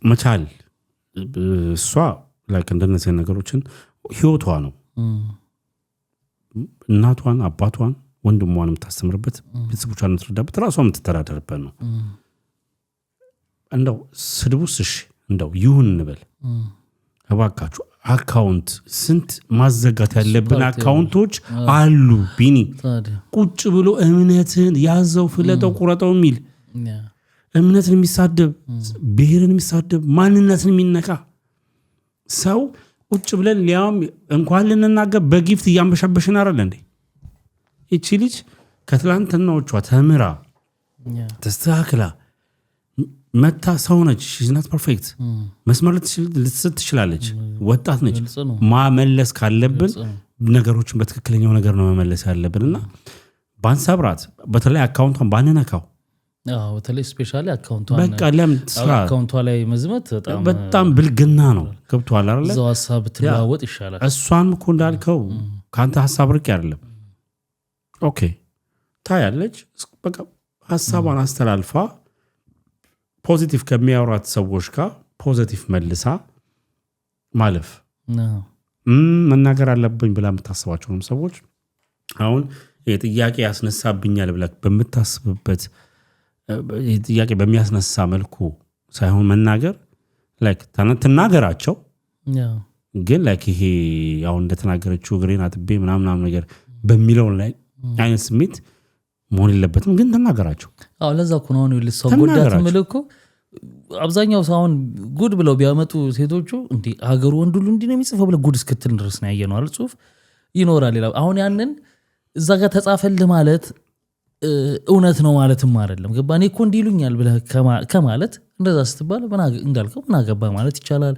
መቻል እሷ ላይ እንደነዚህ ነገሮችን ህይወቷ ነው። እናቷን አባቷን ወንድሟን የምታስተምርበት ቤተሰቦቿን የምትረዳበት ራሷን የምትተዳደርበት ነው። እንደው ስድቡስ እሺ እንደው ይሁን እንበል እባካችሁ አካውንት ስንት ማዘጋት ያለብን አካውንቶች አሉ። ቢኒ ቁጭ ብሎ እምነትን ያዘው ፍለጠው ቁረጠው የሚል እምነትን የሚሳደብ ብሔርን የሚሳደብ ማንነትን የሚነካ ሰው ቁጭ ብለን ሊያውም እንኳን ልንናገር በጊፍት እያንበሻበሽን አይደል እንዴ? እቺ ልጅ ከትላንትናዎቿ ተምራ ተስተካክላ መታ ሰው ነች። she's not perfect መስመር ልትስት ትችላለች። ወጣት ነች። ማመለስ ካለብን ነገሮችን በትክክለኛው ነገር ነው መመለስ ያለብንና ባንሰብራት በተለይ አካውንቷን ባንነካው በተለይ ስፔሻሊ አካውንቷ ላይ መዝመት በጣም ብልግና ነው። ገብቶሃል አይደል? እዛው ሀሳብ ትለዋወጥ ይሻላል። እሷን እኮ እንዳልከው ካንተ ሀሳብ ርቅ አይደለም። ኦኬ ታያለች። በቃ ሀሳቧን አስተላልፋ ፖዚቲቭ ከሚያወራት ሰዎች ጋር ፖዚቲቭ መልሳ ማለፍ መናገር አለብኝ ብላ የምታስባቸውንም ሰዎች አሁን ጥያቄ ያስነሳብኛል ብላ በምታስብበት ጥያቄ በሚያስነሳ መልኩ ሳይሆን መናገር ላይክ ተናገራቸው። ግን ላይክ ይሄ አሁን እንደተናገረችው ግሬን አጥቤ ምናምን ነገር በሚለው ላይ አይነት ስሜት መሆን የለበትም። ግን ተናገራቸው። ለዛ እኮ ነው ልሰው ጎዳት ምልኩ አብዛኛው ሰውን ጉድ ብለው ቢያመጡ ሴቶቹ እንዴ ሀገሩ ወንድ ሁሉ እንዲህ ነው የሚጽፈው ብለ ጉድ እስክትል ድረስ ነው ያየነው አይደል? ጽሁፍ ይኖራል ሌላ አሁን ያንን እዛ ጋር ተጻፈልህ ማለት እውነት ነው ማለትም አይደለም። ገባ እኔ እኮ እንዲሉኛል ብለህ ከማለት እንደዛ ስትባል እንዳልከው ምን አገባ ማለት ይቻላል፣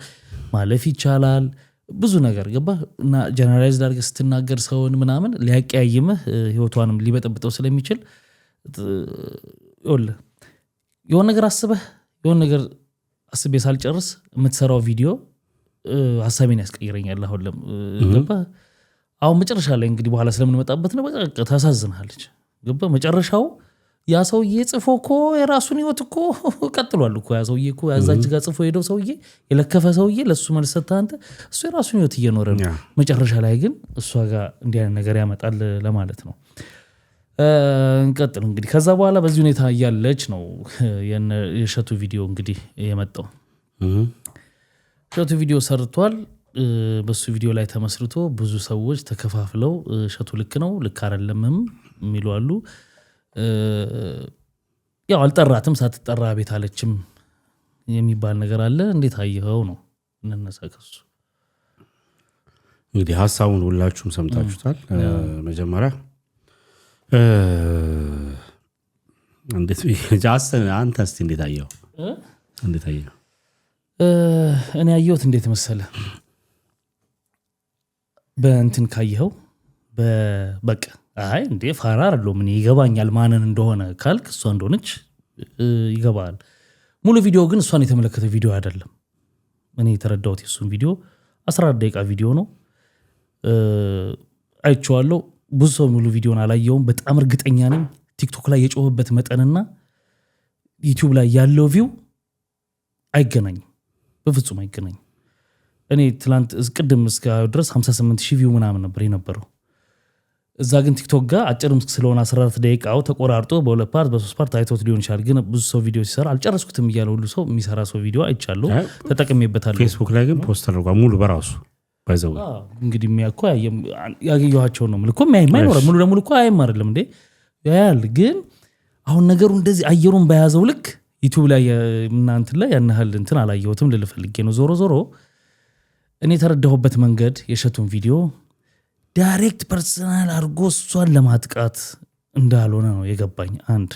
ማለፍ ይቻላል። ብዙ ነገር ገባ እና ጀነራላይዝ አድርገህ ስትናገር ሰውን ምናምን ሊያቀያይምህ ህይወቷንም ሊበጠብጠው ስለሚችል የሆነ ነገር አስበህ የሆነ ነገር አስቤ ሳልጨርስ የምትሰራው ቪዲዮ ሀሳቤን ያስቀይረኛል። አሁን ገባ አሁን መጨረሻ ላይ እንግዲህ በኋላ ስለምንመጣበት ነው በቃ ታሳዝናለች። ገባ መጨረሻው ያ ሰውዬ ጽፎ እኮ የራሱን ህይወት እኮ ቀጥሏል እኮ ያ ሰውዬ እኮ ያዛች ጋር ጽፎ ሄደው ሰውዬ የለከፈ ሰውዬ ለሱ መልስ ሰጥተህ አንተ እሱ የራሱን ህይወት እየኖረ ነው። መጨረሻ ላይ ግን እሷ ጋር እንዲህ አይነት ነገር ያመጣል ለማለት ነው። እንቀጥል እንግዲህ ከዛ በኋላ በዚህ ሁኔታ እያለች ነው የእሸቱ ቪዲዮ እንግዲህ የመጣው። እሸቱ ቪዲዮ ሰርቷል። በሱ ቪዲዮ ላይ ተመስርቶ ብዙ ሰዎች ተከፋፍለው እሸቱ ልክ ነው ልክ አይደለምም የሚሉ አሉ። ያው አልጠራትም ሳትጠራ ቤት አለችም የሚባል ነገር አለ። እንዴት አየኸው ነው እንነሳ ከሱ። እንግዲህ ሀሳቡን ሁላችሁም ሰምታችሁታል። መጀመሪያ እንዴት አንተ እስቲ እንዴት አየኸው? እኔ ያየሁት እንዴት መሰለ በእንትን ካየኸው በቃ አይ እንዴ ፋራ አይደለም ምን ይገባኛል ማንን እንደሆነ ካልክ እሷ እንደሆነች ይገባል። ሙሉ ቪዲዮ ግን እሷን የተመለከተ ቪዲዮ አይደለም። እኔ የተረዳሁት የሱን ቪዲዮ 14 ደቂቃ ቪዲዮ ነው አይቼዋለሁ። ብዙ ሰው ሙሉ ቪዲዮን አላየውም። በጣም እርግጠኛ ነኝ ቲክቶክ ላይ የጮህበት መጠንና ዩቲዩብ ላይ ያለው ቪው አይገናኝም፣ በፍጹም አይገናኝም። እኔ ትላንት ቅድም እስከ ድረስ 58000 ቪው ምናምን ነበር የነበረው። እዛ ግን ቲክቶክ ጋር አጭርም ስለሆነ 14 ደቂቃው ተቆራርጦ በሁለት ፓርት በሶስት ፓርት አይቶት ሊሆን ይችላል። ግን ብዙ ሰው ቪዲዮ ሲሰራ አልጨረስኩትም እያለ ሁሉ ሰው የሚሰራ ሰው ቪዲዮ አይቻለሁ፣ ተጠቅሜበታለሁ። ፌስቡክ ላይ ግን ፖስት አድርጓል ሙሉ በራሱ ባይዘው። እንግዲህ የሚያውቁ ያገኘኋቸው ነው ምልኮ ማይኖር ሙሉ ለሙሉ እኮ አይም አይደለም እንዴ ያያል። ግን አሁን ነገሩ እንደዚህ አየሩን በያዘው ልክ ዩቲዩብ ላይ እናንተ ላይ ያንሃል እንትን አላየሁትም ልልፈልጌ ነው። ዞሮ ዞሮ እኔ ተረዳሁበት መንገድ የእሸቱን ቪዲዮ ዳይሬክት ፐርሰናል አድርጎ እሷን ለማጥቃት እንዳልሆነ ነው የገባኝ። አንድ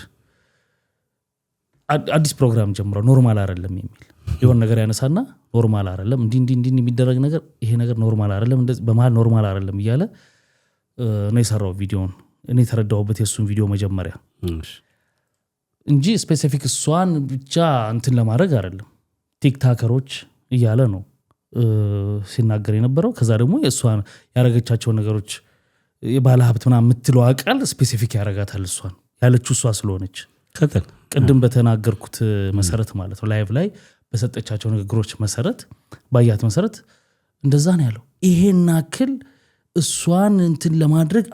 አዲስ ፕሮግራም ጀምሮ ኖርማል አይደለም የሚል የሆነ ነገር ያነሳና ኖርማል አይደለም እንዲህ የሚደረግ ነገር ይሄ ነገር ኖርማል አይደለም እንደዚህ በመሃል ኖርማል አይደለም እያለ ነው የሰራው ቪዲዮን። እኔ ተረዳሁበት የሱን ቪዲዮ መጀመሪያ እንጂ ስፔሲፊክ እሷን ብቻ እንትን ለማድረግ አይደለም። ቲክታከሮች እያለ ነው ሲናገር የነበረው። ከዛ ደግሞ የእሷን ያረገቻቸው ነገሮች የባለ ሀብት ምናምን የምትለው አቃል ስፔሲፊክ ያረጋታል እሷን ያለችው እሷ ስለሆነች ቅድም በተናገርኩት መሰረት ማለት ነው ላይቭ ላይ በሰጠቻቸው ንግግሮች መሰረት ባያት መሰረት እንደዛ ነው ያለው። ይሄን አክል እሷን እንትን ለማድረግ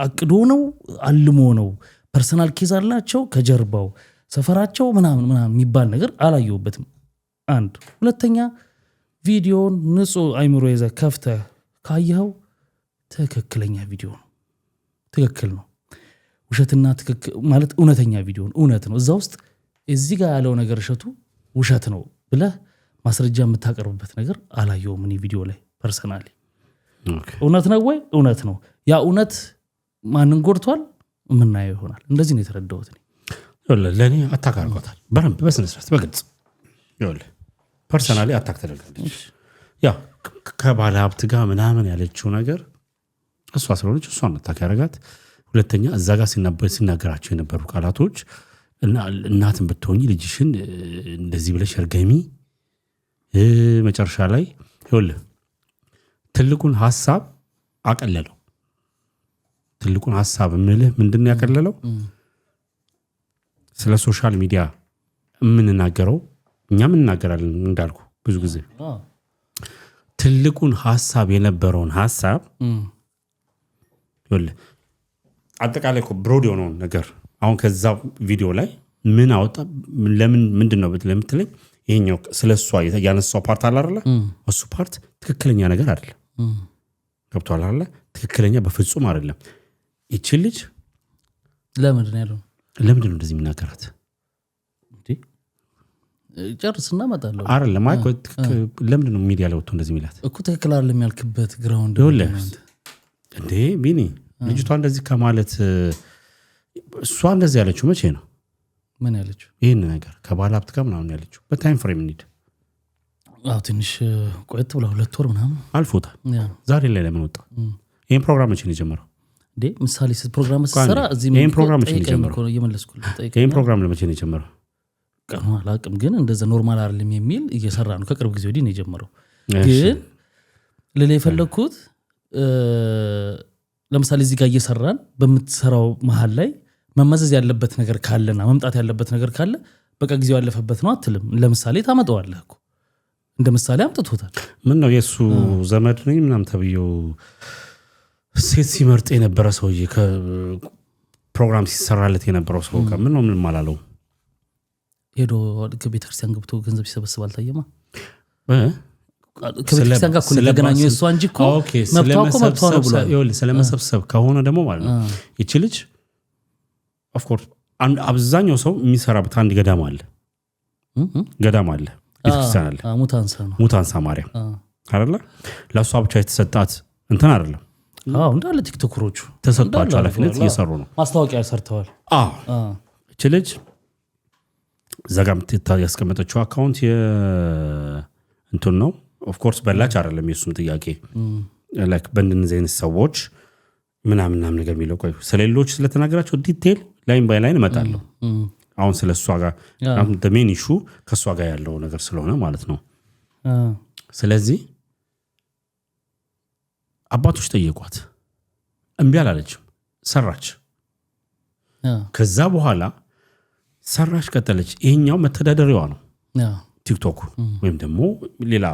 አቅዶ ነው አልሞ ነው ፐርሰናል ኬዝ አላቸው ከጀርባው ሰፈራቸው ምናምን የሚባል ነገር አላየሁበትም። አንድ ሁለተኛ ቪዲዮን ንጹህ አይምሮ ይዘህ ከፍተህ ካየኸው ትክክለኛ ቪዲዮ ነው፣ ትክክል ነው። ውሸትና ትክክል ማለት እውነተኛ ቪዲዮ ነው፣ እውነት ነው። እዛ ውስጥ እዚህ ጋር ያለው ነገር እሸቱ ውሸት ነው ብለህ ማስረጃ የምታቀርብበት ነገር አላየሁም እኔ ቪዲዮ ላይ ፐርሰናሊ። እውነት ነው ወይ? እውነት ነው። ያ እውነት ማንን ጎድቷል የምናየው ይሆናል። እንደዚህ ነው የተረዳሁት እኔ። ለእኔ አታክ አድርጓታል በደንብ በስነስርዓት በግልጽ ፐርሰናሊ አታክ ተደርጋለች። ያ ከባለ ሀብት ጋር ምናምን ያለችው ነገር እሷ ስለሆነች እሷን አታክ ያደረጋት። ሁለተኛ እዛ ጋር ሲናገራቸው የነበሩ ቃላቶች እናትን ብትሆኚ ልጅሽን እንደዚህ ብለሽ እርገሚ። መጨረሻ ላይ ይኸውልህ ትልቁን ሀሳብ አቀለለው። ትልቁን ሀሳብ ምልህ ምንድን ነው ያቀለለው? ስለ ሶሻል ሚዲያ የምንናገረው እኛም እንናገራለን እንዳልኩ ብዙ ጊዜ ትልቁን ሀሳብ የነበረውን ሀሳብ ይኸውልህ አጠቃላይ እኮ ብሮድ የሆነውን ነገር አሁን ከዛ ቪዲዮ ላይ ምን አወጣ ለምን ምንድን ነው ለምትለኝ ይሄኛው ስለሷ ያነሳው ፓርት አለ አይደል? እሱ ፓርት ትክክለኛ ነገር አይደለም። ገብቷል አይደል? ትክክለኛ በፍጹም አይደለም። እቺ ልጅ ለምንድን ነው ያለው? ለምንድን ነው እንደዚህ የሚናገራት? ጨርስና መጣለው አይደለም ማይክ ለምንድን ነው ሚዲያ ላይ ወጥቶ እንደዚህ የሚላት? እኮ ትክክል አይደለም ያልክበት ግራውንድ እንዴ ቢኒ ልጅቷ እንደዚህ ከማለት እሷ እንደዚህ ያለችው መቼ ነው? ምን ያለችው? ይሄን ነገር ከባለ ሀብት ጋር ምናምን ያለችው በታይም ፍሬም እንሂድ። ትንሽ ቆየት ብላ 2 ወር ምናምን አልፎታል። ዛሬ ላይ ለምን ወጣ? ይሄን ፕሮግራም መቼ ነው የጀመረው? እንዴ ምሳሌ ፕሮግራም ሲሰራ እዚህ ይሄን ፕሮግራም መቼ ነው የጀመረው? ይሄን ፕሮግራም ለመቼ ነው የጀመረው? ቀኑ አላውቅም፣ ግን እንደዛ ኖርማል አይደለም የሚል እየሰራ ነው። ከቅርብ ጊዜ ወዲህ ነው የጀመረው። ግን ለሌላ የፈለኩት ለምሳሌ እዚህ ጋር እየሰራን በምትሰራው መሃል ላይ መመዘዝ ያለበት ነገር ካለና መምጣት ያለበት ነገር ካለ በቃ ጊዜው ያለፈበት ነው አትልም። ለምሳሌ ታመጣዋለህ እኮ እንደ ምሳሌ አምጥቶታል። ምን ነው የሱ ዘመድ ነኝ ምናምን ተብዬው ሴት ሲመርጥ የነበረ ሰውዬ ፕሮግራም ሲሰራለት የነበረው ሰው ጋር ምን ነው ምን ማላለው ሄዶ ከቤተክርስቲያን ገብቶ ገንዘብ ሲሰበስባል ታየማ ከቤተክርስቲያን ጋር ኮን ለገናኙ እሱ አንጂ እኮ መብቷ ነው ብሏል ስለመሰብሰብ ከሆነ ደግሞ ማለት ነው እቺ ልጅ ኦፍ ኮርስ አብዛኛው ሰው የሚሰራበት አንድ ገዳም አለ ቤተክርስቲያን አለ ሙታንሳ ማርያም አይደለ ለሷ ብቻ የተሰጣት እንትን አይደለም እንዳለ ቲክቶከሮቹ ተሰጥቷቸው ኃላፊነት እየሰሩ ነው ማስታወቂያ ሰርተዋል እቺ ልጅ ዘጋም ያስቀመጠችው አካውንት እንትን ነው ኦፍ ኮርስ በላች አይደለም የሱም ጥያቄ ላይክ በእንደዚህ አይነት ሰዎች ምናምን ነገር የሚለው ቆይ ስለሌሎች ስለተናገራቸው ዲቴል ላይን ባይ ላይን እመጣለሁ አሁን ስለሷ ጋር the main issue ከሷ ጋር ያለው ነገር ስለሆነ ማለት ነው ስለዚህ አባቶች ጠየቋት እምቢ አላለችም ሰራች ከዛ በኋላ ሰራች ቀጠለች ይሄኛው መተዳደሪያዋ ነው ቲክቶክ ወይም ደግሞ ሌላ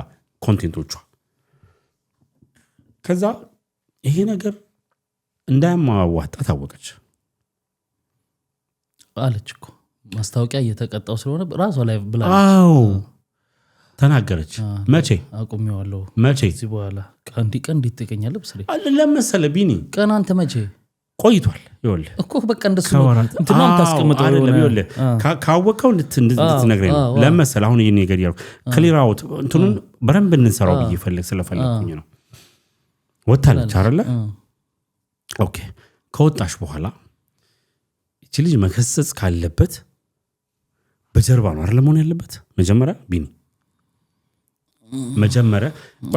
ኮንቴንቶቿ ከዛ ይሄ ነገር እንዳያማዋጣ ታወቀች አለችኮ ማስታወቂያ እየተቀጣው ስለሆነ ራሷ ላይ ብላለች ተናገረች መቼ አቁሚዋለሁ መቼ እዚህ በኋላ ቀን እንዲጠቀኛለ በስለ ለምሳሌ ቢኒ ቀን አንተ መቼ ቆይቷል ይወል እኮ በቃ እንደሱ እንትናም ታስቀምጠው ይወል ካወቀው እንድትነግረኝ ነው ለምሳሌ አሁን ይሄን ነገር ያለው ክሊር አውት እንትኑን በረም እንሰራው ስለፈለኩኝ ነው ወጣለች አይደለ ኦኬ ከወጣሽ በኋላ እቺ ልጅ መከሰስ ካለበት በጀርባ ነው አይደል መሆን ያለበት መጀመሪያ ቢኒ መጀመሪያ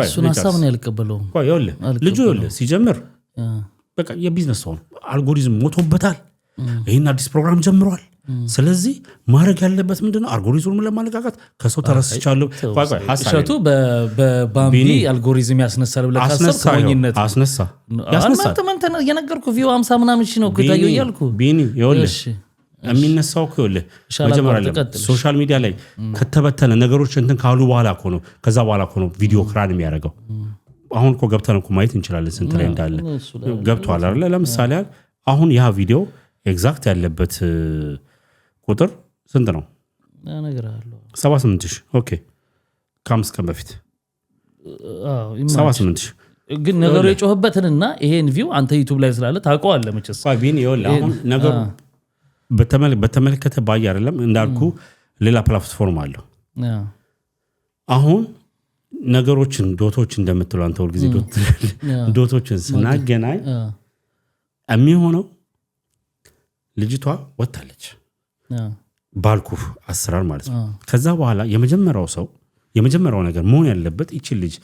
እሱን ሐሳብ ነው ያልቀበለው ይወል ልጁ ይወል ሲጀምር በቃ የቢዝነስ ሰው አልጎሪዝም ሞቶበታል ይሄን አዲስ ፕሮግራም ጀምሯል ስለዚህ ማድረግ ያለበት ምንድነው አልጎሪዝሙን ለማለቃቀት ከሰው ተረስቻለሁ ሐሳቡ በባምቢ አልጎሪዝም ያስነሳል ብለ ካሰብኩኝነት አስነሳ አንተ የነገርኩ ቪው 50 ምናምን ሺ ነው ከታየው ያልኩ ቢኒ ይወልሽ የሚነሳው ከወለ መጀመሪያ ሶሻል ሚዲያ ላይ ከተበተነ ነገሮች እንትን ካሉ በኋላ እኮ ነው ከዛ በኋላ እኮ ነው ቪዲዮ ክራን የሚያደርገው አሁን እኮ ገብተን እኮ ማየት እንችላለን ስንት ላይ እንዳለ ገብቷል አይደል ለምሳሌ አሁን ያ ቪዲዮ ኤግዛክት ያለበት ቁጥር ስንት ነው ነገር አለው 78000 ኦኬ ካምስ ቀን በፊት 78000 ግን ነገሩ የጮህበትንና ይሄን ቪው አንተ ዩቲዩብ ላይ ስላለ ታውቀዋለህ መቼስ ቢኒ ይኸውልህ አሁን ነገሩ በተመለከተ ባይ አይደለም እንዳልኩ ሌላ ፕላትፎርም አለው አሁን ነገሮችን ዶቶች እንደምትለው አንተ ሁሉ ጊዜ ዶቶችን ስናገናኝ የሚሆነው ልጅቷ ወጣለች ባልኩ አስራር ማለት ነው ከዛ በኋላ የመጀመሪያው ነገር መሆን ያለበት እቺ ልጅ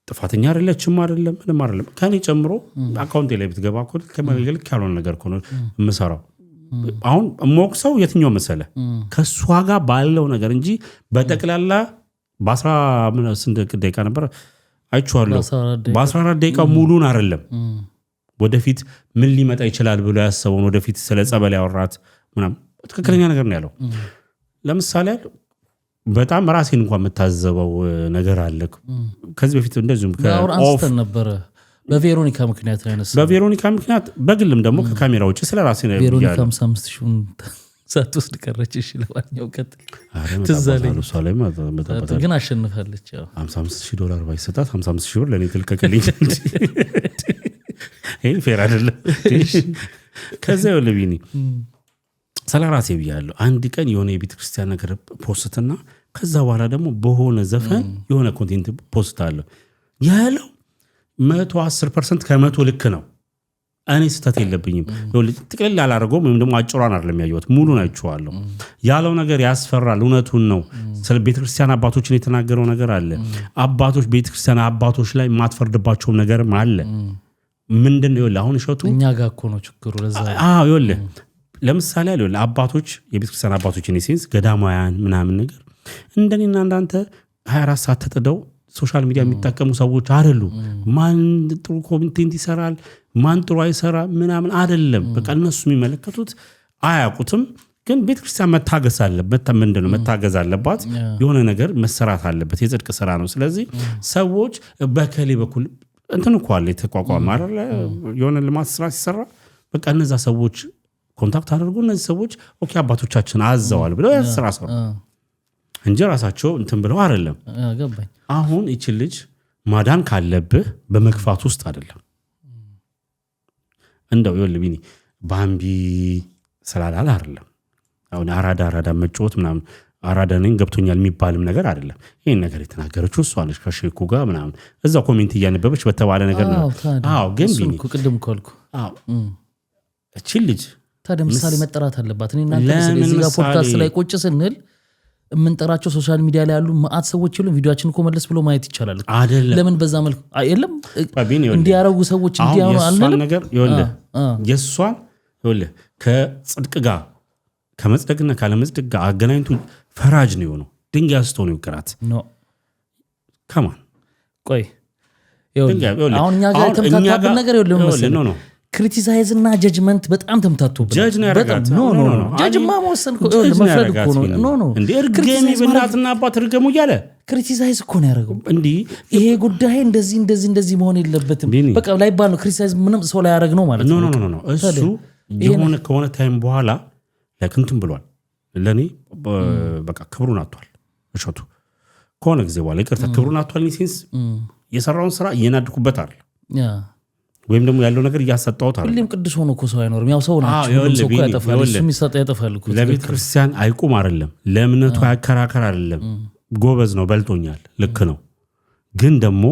ጥፋተኛ አይደለችም ምንም አይደለም ከኔ ጨምሮ አካውንቴ ላይ ብትገባ እኮ ከመገልገል ያለው ነገር እኮ ነው የምሰራው አሁን ሞክሰው የትኛው መሰለ ከሷ ጋር ባለው ነገር እንጂ በጠቅላላ በ10 ስንት ደቂቃ ነበር አይቻለሁ በ14 ደቂቃ ሙሉን አይደለም ወደፊት ምን ሊመጣ ይችላል ብሎ ያሰበውን ወደፊት ስለ ጸበል ያወራት ምናም ትክክለኛ ነገር ነው ያለው ለምሳሌ በጣም ራሴን እንኳን መታዘበው ነገር አለ ከዚህ በፊት እንደዚሁም ከኦፍ ነበር በቬሮኒካ ምክንያት በግልም ደግሞ ከካሜራ ውጪ ስለ ራሴ ነው ቬሮኒካ 55000 ሳትወስድ ቀረች እሺ ለማንኛው ቀጥል ትዛለኝ ሷላይ ማለት ግን አሸንፋለች ያው $55000 ባይሰጣት 55000 ብር ለኔ ትልከከልኝ ይሄ ፌር አይደለም ከዛ ለቢኒ ሰላራሴ ብያለሁ አንድ ቀን የሆነ የቤተክርስቲያን ነገር ፖስትና ከዛ በኋላ ደግሞ በሆነ ዘፈን የሆነ ኮንቴንት ፖስት አለው ያለው 110% ከመቶ ልክ ነው እኔ ስተት የለብኝም ጥቅልል ያላረገውም ወይም ደግሞ አጭሯን አይደለም ያየሁት ሙሉን አይቼዋለሁ ያለው ነገር ያስፈራል እውነቱን ነው ስለ ቤተክርስቲያን አባቶችን የተናገረው ነገር አለ አባቶች ቤተክርስቲያን አባቶች ላይ ማትፈርድባቸው ነገር አለ ምንድነው ይኸውልህ አሁን ሸቱ እኛ ጋር እኮ ነው ችግሩ ለዛ ይኸውልህ ለምሳሌ ይኸውልህ አባቶች የቤተክርስቲያን አባቶች ኢንሴንስ ገዳማውያን ምናምን ነገር እንደኔና እንዳንተ 24 ሰዓት ተጠደው ሶሻል ሚዲያ የሚጠቀሙ ሰዎች አይደሉ ማን ጥሩ ኮንቴንት ይሰራል ማን ጥሩ አይሰራ ምናምን አይደለም በቃ እነሱ የሚመለከቱት አያውቁትም ግን ቤተክርስቲያን መታገስ አለበት ምንድነው መታገዝ አለባት የሆነ ነገር መሰራት አለበት የጽድቅ ስራ ነው ስለዚህ ሰዎች በከሌ በኩል እንትን እኮ አለ የተቋቋመ አይደል የሆነ ልማት ስራ ሲሰራ በቃ እነዛ ሰዎች ኮንታክት አድርጎ እነዚህ ሰዎች ኦኬ አባቶቻችን አዘዋል ብለው ስራ ሰሩ እንጂ ራሳቸው እንትን ብለው አይደለም። ገባኝ። አሁን እቺ ልጅ ማዳን ካለብህ በመግፋት ውስጥ አይደለም። እንደው ይወል ቢኒ ባምቢ ስላላለ አይደለም። አሁን አራዳ መጫወት ምናምን አራዳ ነኝ ገብቶኛል የሚባልም ነገር አይደለም። ይሄን ነገር የተናገረችው እሷ ነች ከሼኩ ጋር ምናምን እዛ ኮሜንት እያነበበች በተባለ ነገር ነው። ግን ቢኒ ቅድም ኮልኩ እቺ ልጅ ታዲያ ምሳሌ መጠራት አለባት። እኔ እናንተ እዚህ ጋር ፖድካስት ላይ ቁጭ ስንል የምንጠራቸው ሶሻል ሚዲያ ላይ ያሉ ማአት ሰዎች ይሉ ቪዲዮአችን እኮ መለስ ብሎ ማየት ይቻላል። ለምን በዛ መልኩ የለም እንዲያረጉ ሰዎች እንዲያኑ አንልም ነገር ይወልህ የሷን ይወልህ ከጽድቅ ጋር ከመጽደቅና ካለመጽደቅ ጋር አገናኝቱ ፈራጅ ነው የሆነው። ድንጋይ አስቶ ነው ይቀራት ከማን ቆይ ይወልህ አሁን እኛ ጋር ተምታታብን ነገር ይወልህ ነው ክሪቲሳይዝ እና ጀጅመንት በጣም ተምታቶብን። ጀጅ ነው ያረጋት ኖ ጀጅማ መወሰን እኮ መፍረድ እኮ ነው። ኖ እንዴ እርገሚ በእናትና አባት እርገሙ እያለ ክሪቲሳይዝ እኮ ነው ያደረገው። እንዴ ይሄ ጉዳይ እንደዚህ መሆን የለበትም በቃ ላይባል ነው። ክሪቲሳይዝ ምንም ሰው ላይ ያደረግ ነው ማለት ነው። ኖ እሱ የሆነ ከሆነ ታይም በኋላ ለክንቱም ብሏል። ለኔ በቃ ክብሩን አጥቷል። እሸቱ ከሆነ ጊዜ በኋላ ይቅርታ ክብሩን አጥቷል። ኒሲንስ የሰራውን ስራ እየናድኩበት አይደል ወይም ደግሞ ያለው ነገር እያሰጣውት አይደል። ሁሌም ቅዱስ ሆኖ እኮ ሰው አይኖርም። ያው ሰው ናቸው ሰው እኮ ያጠፋል። እሱም ያጠፋል እኮ። ለቤተ ክርስቲያን አይቁም አይደለም፣ ለእምነቱ ያከራከር አይደለም። ጎበዝ ነው፣ በልጦኛል፣ ልክ ነው። ግን ደግሞ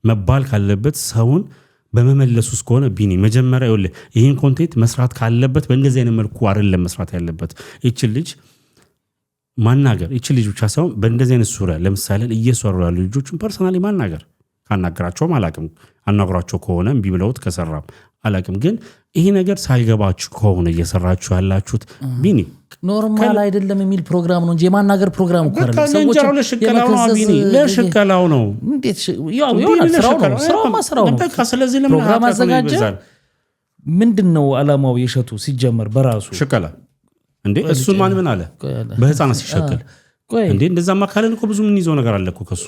መባል ካለበት ሰውን በመመለሱ እስከሆነ ቢኒ መጀመሪያ ይኸውልህ ይሄን ኮንቴንት መስራት ካለበት በእንደዚህ አይነት መልኩ አይደለም መስራት ያለበት። እቺ ልጅ ማናገር እቺ ልጅ ብቻ ሳይሆን በእንደዚህ አይነት ሱሪያ ለምሳሌ እየሰሩ ያሉ ልጆችን ፐርሰናሊ ማናገር ካናገራቸው አላቅም አናግራቸው ከሆነ እምቢ ብለውት ከሰራም አላቅም። ግን ይሄ ነገር ሳይገባችሁ ከሆነ እየሰራችሁ ያላችሁት ቢኒ ኖርማል አይደለም የሚል ፕሮግራም ነው እንጂ የማናገር ፕሮግራም እኮ አይደለም። ሰዎች ለሽቀላው ነው ቢኒ ለሽቀላው ነው። እንዴት ያው ይሆናል ስራው ነው። በቃ ስለዚህ ለምን ፕሮግራም አዘጋጀ ምንድነው አላማው? የሸቱ ሲጀመር በራሱ ሽቀላ እንዴ እሱን ማን አለ በህፃናት ሲሸቀል እንዴ እንደዛማ ካለን እኮ ብዙ ምን ይዘው ነገር አለ እኮ ከሱ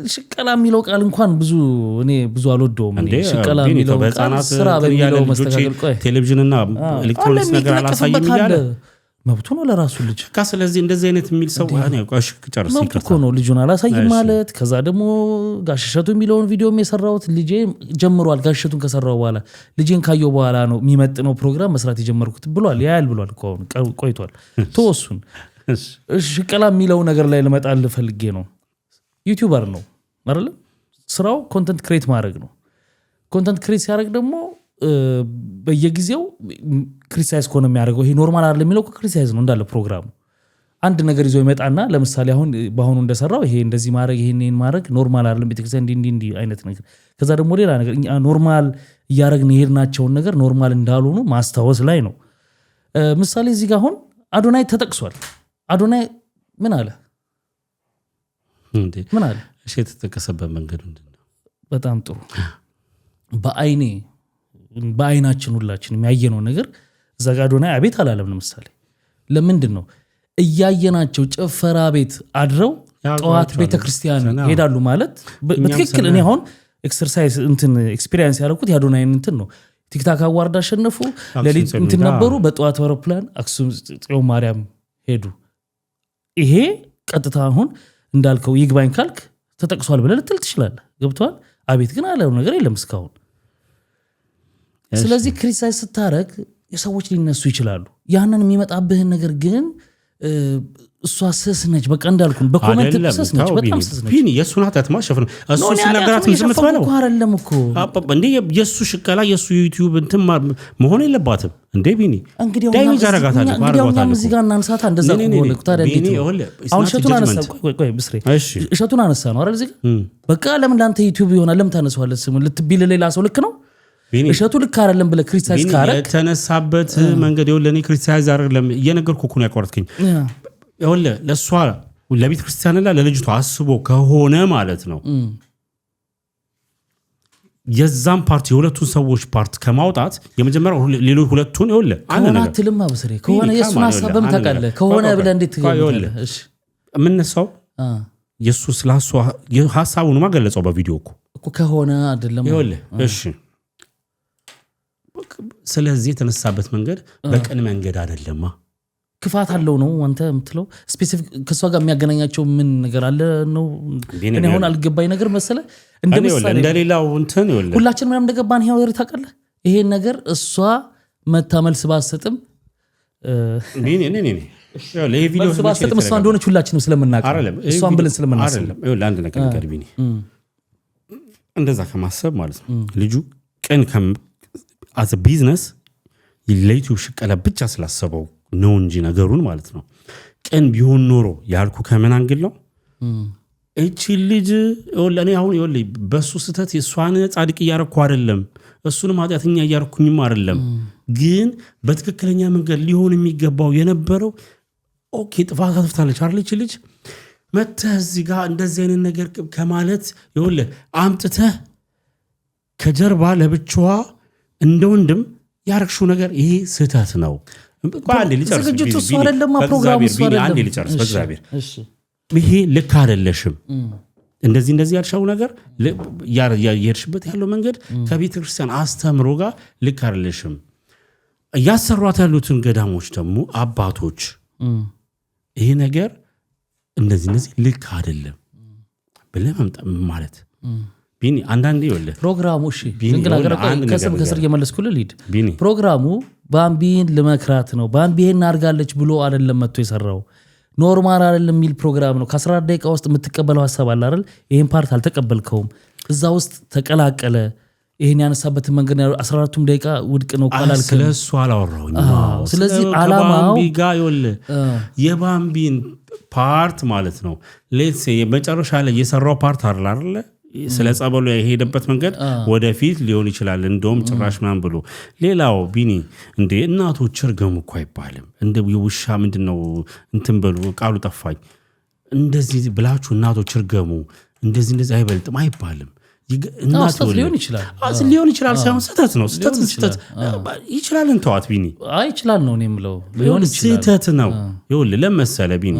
ሽቀላ የሚለው ቃል እንኳን እኔ ብዙ አልወደውም። ሽቀላ የሚለው ቃል ስራ በሚለው መስተካከል ቆይ ቴሌቪዥንና ኤሌክትሮኒክስ ነገር አላሳይም ይላል መብቱ ነው ለራሱ ልጅ። ስለዚህ እንደዚህ አይነት የሚል ሰው ጨርስ መብቱ እኮ ነው ልጁን አላሳይም ማለት። ከዛ ደግሞ ጋሽሸቱ የሚለውን ቪዲዮም የሰራሁት ልጄ ጀምሯል። ጋሽሸቱን ከሰራው በኋላ ልጄን ካየው በኋላ ነው የሚመጥነው ፕሮግራም መስራት የጀመርኩት ብሏል። ያያል ብሏል እኮ ቆይቷል። ተወሱን ሽቀላ የሚለው ነገር ላይ ልመጣል ፈልጌ ነው። ዩቲዩበር ነው አይደል? ስራው ኮንተንት ክሬት ማድረግ ነው። ኮንተንት ክሬት ሲያደርግ ደግሞ በየጊዜው ክሪቲሳይዝ ከሆነ የሚያደርገው ይሄ ኖርማል አይደለም የሚለው ክሪቲሳይዝ ነው እንዳለ ፕሮግራሙ። አንድ ነገር ይዞ ይመጣና ለምሳሌ በአሁኑ እንደሰራው ይሄ እንደዚህ ማድረግ ይሄን ማድረግ ኖርማል አይደለም ቤተክርስቲያን እንዲህ አይነት ነገር። ከዛ ደግሞ ሌላ ነገር ኖርማል እያደረግን የሄድናቸውን ነገር ኖርማል እንዳልሆኑ ማስታወስ ላይ ነው። ምሳሌ እዚህ ጋር አሁን አዶናይ ተጠቅሷል። አዶናይ ምን አለ? እሺ የተጠቀሰበት መንገድ ምንድነው? በጣም ጥሩ። በአይናችን ሁላችን የሚያየነው ነገር እዛ ጋር አዶናይ አቤት አላለም። ለምሳሌ ለምንድን ነው እያየናቸው ጭፈራ ቤት አድረው ጠዋት ቤተክርስቲያን ሄዳሉ ማለት በትክክል እኔ አሁን ኤክሰርሳይዝ ኤክስፒሪየንስ ያደረኩት የአዶናይን ነው። ቲክታክ አዋርድ አሸነፉ፣ ለሊት ነበሩ፣ በጠዋት አውሮፕላን አክሱም ጽዮን ማርያም ሄዱ። ይሄ ቀጥታ አሁን እንዳልከው ይግባኝ ካልክ ተጠቅሷል ብለህ ልትል ትችላለህ። ገብቷል። አቤት ግን አለው ነገር የለም እስካሁን። ስለዚህ ክሪቲሳይዝ ስታረግ የሰዎች ሊነሱ ይችላሉ። ያንን የሚመጣብህን ነገር ግን እሷ ስስ ነች። በቃ እንዳልኩን በኮሜንት ስስ ነች፣ በጣም ስስ ነች። ቢኒ የእሱን ኃጢአት ማሸፍን እሱ ሲናገራት ዝም ትበለው አይደለም እኮ እንዴ የእሱ ሽቀላ የእሱ ዩቲዩብ እንትን መሆን የለባትም እንዴ ቢኒ። ዳይሜጅ አረጋታል እንግዲያውም እዚህ ጋር እናንሳታ እንደዛ ከሆነ ታዲያ እንዴት ነው አሁን እሸቱን አነሳ? ቆይ ብስሬ እሸቱን አነሳ ነው አይደል? እዚህ በቃ ለምን ለአንተ ዩቲዩብ ይሆናል ለምን ታነሳዋለህ? ስሙን ልትቢል ሌላ ሰው ልክ ነው እሸቱ ልክ አይደለም ብለህ ክሪቲሳይዝ ካረክ የተነሳበት መንገድ ለኔ ክሪቲሳይዝ አይደለም እየነገርኩህ እኮ ነው ያቋረጥከኝ። ለእሷ ለቤተ ክርስቲያንና ለልጅቷ አስቦ ከሆነ ማለት ነው የዛም ፓርቲ የሁለቱን ሰዎች ፓርት ከማውጣት የመጀመሪያው ሌሎች ሁለቱን ከሆነ አትልም አብስሬ ከሆነ የእሱን ሀሳብ በምን ታውቃለህ? ከሆነ ብለህ እንዴት ትገለለህ? የምነሳው የእሱ ስላሱ ሀሳቡን ማገለጸው በቪዲዮ እኮ ከሆነ አይደለም። እሺ ስለዚህ የተነሳበት መንገድ በቀን መንገድ አይደለማ ክፋት አለው ነው አንተ የምትለው ስፔሲፊክ ከሷ ጋር የሚያገናኛቸው ምን ነገር አለ ነው እኔ አሁን አልገባኝ ነገር መሰለ እንደሌላው እንትን ይወለ ሁላችን ምንም እንደገባን ይሄው ወሬ ታውቃለህ ይሄን ነገር እሷ መታመልስ ባሰጥም እኔ ይሄ ቪዲዮ ባሰጥም እሷ እንደሆነች ሁላችንም ስለምናውቅ እሷን ብለን ስለምናስብ አይደለም ይኸውልህ አንድ ነገር ገርቢኒ እንደዛ ከማሰብ ማለት ነው ልጁ ቀን as a business ለዩቲዩብ ሽቀላ ብቻ ስላሰበው ነው እንጂ ነገሩን ማለት ነው ቀን ቢሆን ኖሮ ያልኩ ከምን አንግል ነው እቺ ልጅ እኔ አሁን ይኸውልህ በሱ ስተት እሷን ጻድቅ እያረኩ አይደለም እሱንም ኃጢአተኛ እያረኩኝም አይደለም ግን በትክክለኛ መንገድ ሊሆን የሚገባው የነበረው ኦኬ ጥፋት አጥፍታለች አይደል እቺ ልጅ መተህ እዚህ ጋር እንደዚህ አይነት ነገር ከማለት ይኸውልህ አምጥተህ ከጀርባ ለብቻዋ እንደ ወንድም ያረክሽው ነገር ይሄ ስህተት ነው ባንዴ ሊጨርስ ዝግጅቱ እሱ አይደለም ፕሮግራሙ እሱ አይደለም አንዴ ሊጨርስ በእግዚአብሔር ይሄ ልክ አይደለሽም እንደዚህ ያልሻው ነገር ያየርሽበት ያለው መንገድ ከቤተክርስቲያን አስተምሮ ጋር ልክ አይደለሽም ያሰሯት ያሉትን ገዳሞች ደግሞ አባቶች ይሄ ነገር እንደዚህ ልክ አይደለም ብለህ ማለት ቢኒ አንዳንዴ ይወለ ፕሮግራሙ እሺ እንግዲህ ከስር እየመለስኩልህ ሊድ ፕሮግራሙ ባምቢን ለመክራት ነው ባምቢን አርጋለች ብሎ አይደለም መጥቶ የሰራው ኖርማል አይደለም የሚል ፕሮግራም ነው ከ14 ደቂቃ ውስጥ የምትቀበለው ሐሳብ አለ አይደል ይሄን ፓርት አልተቀበልከውም እዛ ውስጥ ተቀላቀለ ይሄን ያነሳበትን መንገድ 14ቱም ደቂቃ ውድቅ ነው ቃላል ስለሱ አላወራውኝ ስለዚህ ዓላማው ቢጋ ይወለ የባምቢን ፓርት ማለት ነው ሌትስ የመጨረሻ ላይ የሰራው ፓርት አይደል ስለ ጸበሉ የሄደበት መንገድ ወደፊት ሊሆን ይችላል እንደውም ጭራሽ ማን ብሎ ሌላው ቢኒ እንደ እናቶች እርገሙ እኮ አይባልም እንደ ውሻ ምንድነው እንትን በሉ ቃሉ ጠፋኝ እንደዚህ ብላችሁ እናቶች እርገሙ እንደዚህ አይበልጥም አይባልም እናቶች ሊሆን ይችላል ሳይሆን ስህተት ነው ስህተት ይችላል እንተዋት ቢኒ ይችላል ነው እኔ የምለው ሊሆን ይችላል ስህተት ነው ይኸውልህ ለመሰለ ቢኒ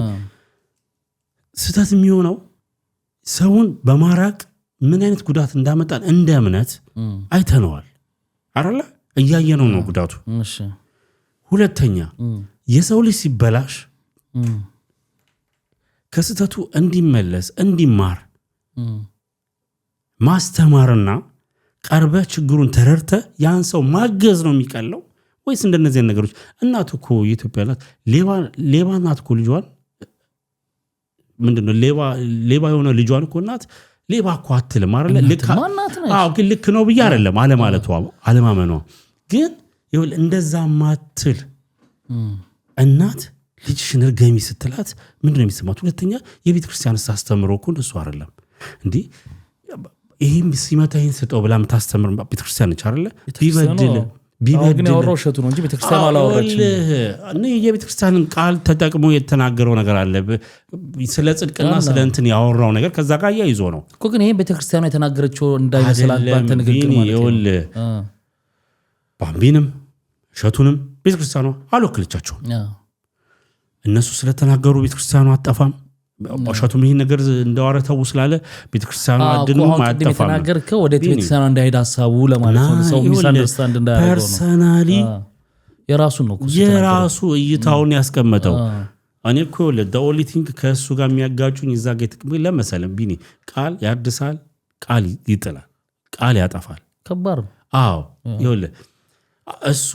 ስህተት የሚሆነው ሰውን በማራቅ ምን አይነት ጉዳት እንዳመጣን እንደ እምነት አይተነዋል አይደል እያየነው ነው ጉዳቱ እሺ ሁለተኛ የሰው ልጅ ሲበላሽ ከስተቱ እንዲመለስ እንዲማር ማስተማርና ቀርበ ችግሩን ተረርተ ያን ሰው ማገዝ ነው የሚቀለው ወይስ እንደነዚህ ነገሮች እናቱ እኮ የኢትዮጵያ ናት ሌባ ናት እኮ ልጇን ምንድነው ሌባ የሆነ ልጇን እኮ ናት ሌባ እኮ አትልም አይደል ግን ልክ ነው ብዬ አይደለም አለማለቷ አለማመኗ ግን ይኸውልህ እንደዛ ማትል እናት ልጅሽን እርገሚ ስትላት ምንድነው የሚሰማት ሁለተኛ የቤተ ክርስቲያን አስተምሮ እኮ እንደሱ አይደለም እንዴ ይሄም ሲመታ ይሄን ሰጠው ብላ የምታስተምር ቤተ ክርስቲያን ነች አይደል ቢበድል ያወራው ሸቱ ነው እንጂ ቤተ ክርስቲያን አላወራችም እኔ የቤተ ክርስቲያንን ቃል ተጠቅሞ የተናገረው ነገር አለ ስለ ጽድቅና ስለ እንትን ያወራው ነገር ከዛ ጋር ያይዞ ነው እኮ ግን ይሄ ቤተ ክርስቲያኗ የተናገረችው እንዳይመስላት ባንተ ንግግር ማለት ነው ባምቢንም ሸቱንም ቤተ ክርስቲያኗ አልወክለቻቸው እነሱ ስለተናገሩ ቤተ ክርስቲያኗ አጠፋም ሸቱም ይሄን ነገር እንደዋረተው ስላለ ቤተ ክርስቲያኗ አድኑ ማጠፋም ተናገርከው ወደ ቤተ ክርስቲያኗ እንዳይሄድ ሐሳቡ ለማለት ነው ሰው ሚስአንደርስታንድ እንዳያደርገው ነው ፐርሰናሊ የራሱ እይታውን ያስቀመጠው እኔ እኮ ለዳኦሊ ቲንክ ከሱ ጋር የሚያጋጩኝ እዛ ጋር ለመሰለም ቢኒ ቃል ያድሳል ቃል ይጥላል ቃል ያጠፋል ከባድ ነው ይኸውልህ እሱ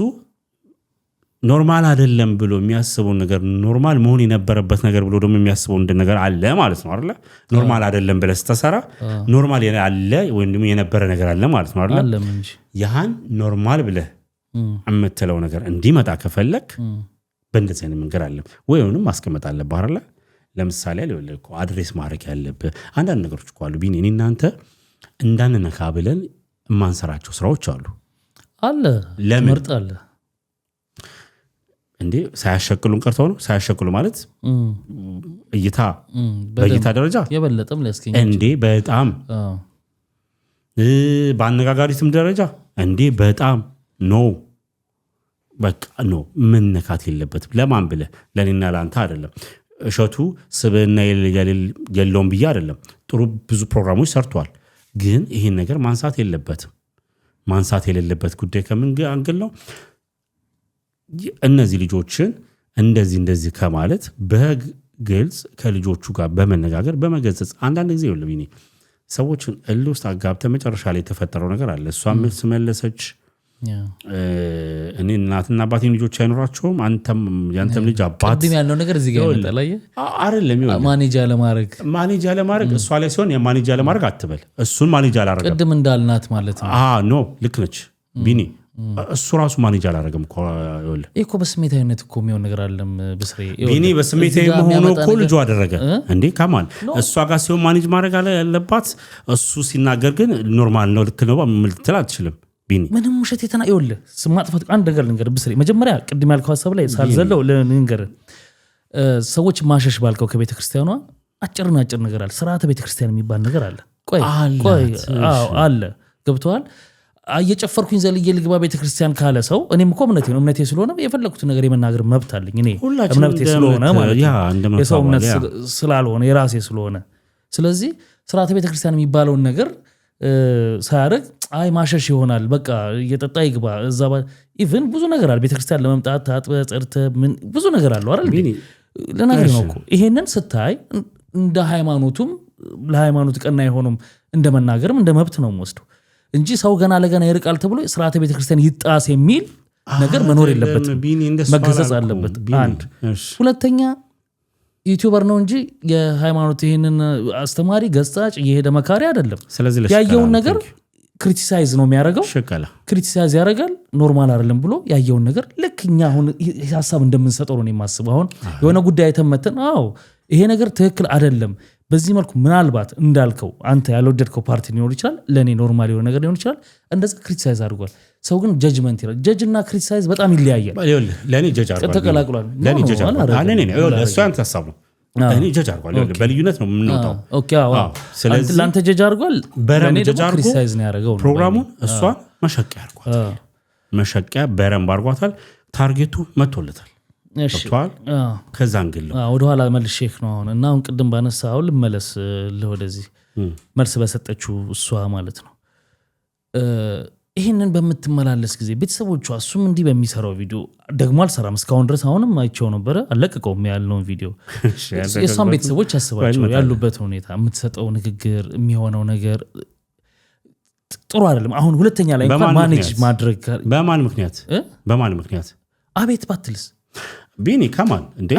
ኖርማል አይደለም ብሎ የሚያስበው ነገር ኖርማል መሆን የነበረበት ነገር ብሎ ደግሞ የሚያስበው እንደ ነገር አለ ማለት ነው አይደል ኖርማል አይደለም ብለህ ስተሰራ ኖርማል አለ ወይም ደግሞ የነበረ ነገር አለ ማለት ነው አይደል ያን ኖርማል ብለህ አመተለው ነገር እንዲመጣ ከፈለክ በእንደዚህ አይነት መንገድ አለ ወይንም ማስቀመጥ አለብህ አይደል ለምሳሌ አይደል እኮ አድሬስ ማድረግ ያለብህ አንዳንድ ነገሮች እኮ አሉ ቢኒ እኔ እናንተ እንዳንነካ ብለን ማንሰራቸው ስራዎች አሉ ትምህርት አለ እንዴ ሳያሸክሉን ቀርተው ነው ሳያሸክሉ ማለት እይታ በእይታ ደረጃ የበለጠም ለስኪኝ እንዴ በጣም በአነጋጋሪትም ደረጃ እንዴ በጣም በቃ መነካት የለበትም ለማን ብለህ ለኔና ላንተ አይደለም እሸቱ ስብዕና የለውም ብዬ አይደለም ጥሩ ብዙ ፕሮግራሞች ሰርቷል ግን ይሄን ነገር ማንሳት የለበትም ማንሳት የሌለበት ጉዳይ ከምን አንግል ነው እነዚህ ልጆችን እንደዚህ ከማለት በግልጽ ከልጆቹ ጋር በመነጋገር በመገሰጽ አንዳንድ ጊዜ ይወልብኝ ሰዎችን እልውስጥ አጋብተ መጨረሻ ላይ የተፈጠረው ነገር አለ እሷም መለሰች እኔ እናትና አባቴም ልጆች አይኖራቸውም ያንተም ልጅ አባት ቅድም ያለው ነገር እዚህ ጋር ይመጣል አይደለም ማኔጅ ለማድረግ እሷ ላይ ሲሆን የማኔጅ ለማድረግ አትበል እሱን ማኔጅ አላረገም ቅድም እንዳልናት ማለት ነው ኖ ልክ ነች ቢኒ እሱ ራሱ ማኔጅ አላረገም እኮ በስሜታዊነት እኮ የሚሆን ነገር አለም ብስሬ ቢኒ በስሜታዊ መሆኑ እኮ ልጁ አደረገ እንዴ ካማን እሷ ጋር ሲሆን ማኔጅ ማድረግ ያለባት እሱ ሲናገር ግን ኖርማል ነው ልክ ነው ልትል አትችልም ቢኒ ምንም ውሸት ይወል ስማጥፋት አንድ ነገር ልንገር ብስሬ መጀመሪያ ቅድም ያልከው ሐሳብ ላይ ሳልዘለው ልንገር ሰዎች ማሸሽ ባልከው ከቤተክርስቲያኗ አጭርና አጭር ነገር አለ ስርዓተ ቤተክርስቲያን የሚባል ነገር አለ ቆይ አለ ገብቷል እየጨፈርኩኝ ዘልዬ ልግባ ቤተክርስቲያን ካለ ሰው እኔም እኮ እምነቴ ስለሆነ የፈለኩት ነገር የመናገር መብት አለኝ እኔ እምነቴ ስለሆነ ማለት ነው የሰው እምነት ስላልሆነ የራሴ ስለሆነ ስለዚህ ስርዓተ ቤተክርስቲያን የሚባለውን ነገር ሳያረግ አይ ማሸሽ ይሆናል በቃ እየጠጣ ይግባ እዛ ኢቭን ብዙ ነገር አለ ቤተክርስቲያን ለመምጣት ታጥበ ጸርተ ምን ብዙ ነገር አለ አይደል ለነገር ነው እኮ ይሄንን ስታይ እንደ ሃይማኖቱም ለሃይማኖት ቀና የሆነም እንደ መናገርም እንደ መብት ነው የምወስደው እንጂ ሰው ገና ለገና ይርቃል ተብሎ ስርዓተ ቤተክርስቲያን ይጣስ የሚል ነገር መኖር የለበትም መገሰጽ አለበት አንድ ሁለተኛ ዩቲዩበር ነው እንጂ የሃይማኖት ይሄንን አስተማሪ ገጻጭ የሄደ መካሪ አይደለም ያየውን ነገር ክሪቲሳይዝ ነው የሚያደርገው ክሪቲሳይዝ ያደርጋል ኖርማል አይደለም ብሎ ያየውን ነገር ልክኛ አሁን ሐሳብ እንደምንሰጠው ነው የማስበው አሁን የሆነ ጉዳይ ተመተን ይሄ ነገር ትክክል አይደለም በዚህ መልኩ ምናልባት እንዳልከው አንተ ያልወደድከው ፓርቲ ሊኖር ይችላል ለኔ ኖርማል የሆነ ነገር ሊሆን ይችላል እንደዛ ክሪቲሳይዝ አድርጓል ሰው ግን ጀጅመንት ይላል ጀጅና ክሪቲሳይዝ በጣም ይለያያል ለኔ ጀጅ አድርጓል ተቀላቅሏል ለኔ ጀጅ አድርጓል እኔ እሱ አንተ ሐሳብ ነው እኔ ጀጅ አድርጓል በልዩነት ነው የምንወጣው ኦኬ ስለዚህ ላንተ ጀጅ አድርጓል በረም ጀጅ አድርጓል ክሪቲሳይዝ ነው ያደረገው ፕሮግራሙን እሷ መሸቂያ አድርጓል መሸቂያ በረም አድርጓታል ታርጌቱ መጥቶለታል ተጥቷል ከዛን ግለው ወደ ኋላ መልሼክ ነው እና አሁን ቅድም ባነሳው ልመለስ ለወደዚህ መልስ በሰጠችው እሷ ማለት ነው ይሄንን በመትመላለስ ጊዜ ቤተሰቦቿ እሱም እንዲህ በሚሰራው ቪዲዮ ደግሞ አልሰራም እስካሁን ድረስ አሁንም አይቼው ነበር አለቀቀውም ያለውን ቪዲዮ የሷን ቤተሰቦች ያስባቸው ያሉበት ሁኔታ የምትሰጠው ንግግር የሚሆነው ነገር ጥሩ አይደለም አሁን ሁለተኛ ላይ እንኳን ማኔጅ ማድረግ በማን ምክንያት አቤት ባትልስ ቢኒ ከማን እንዴ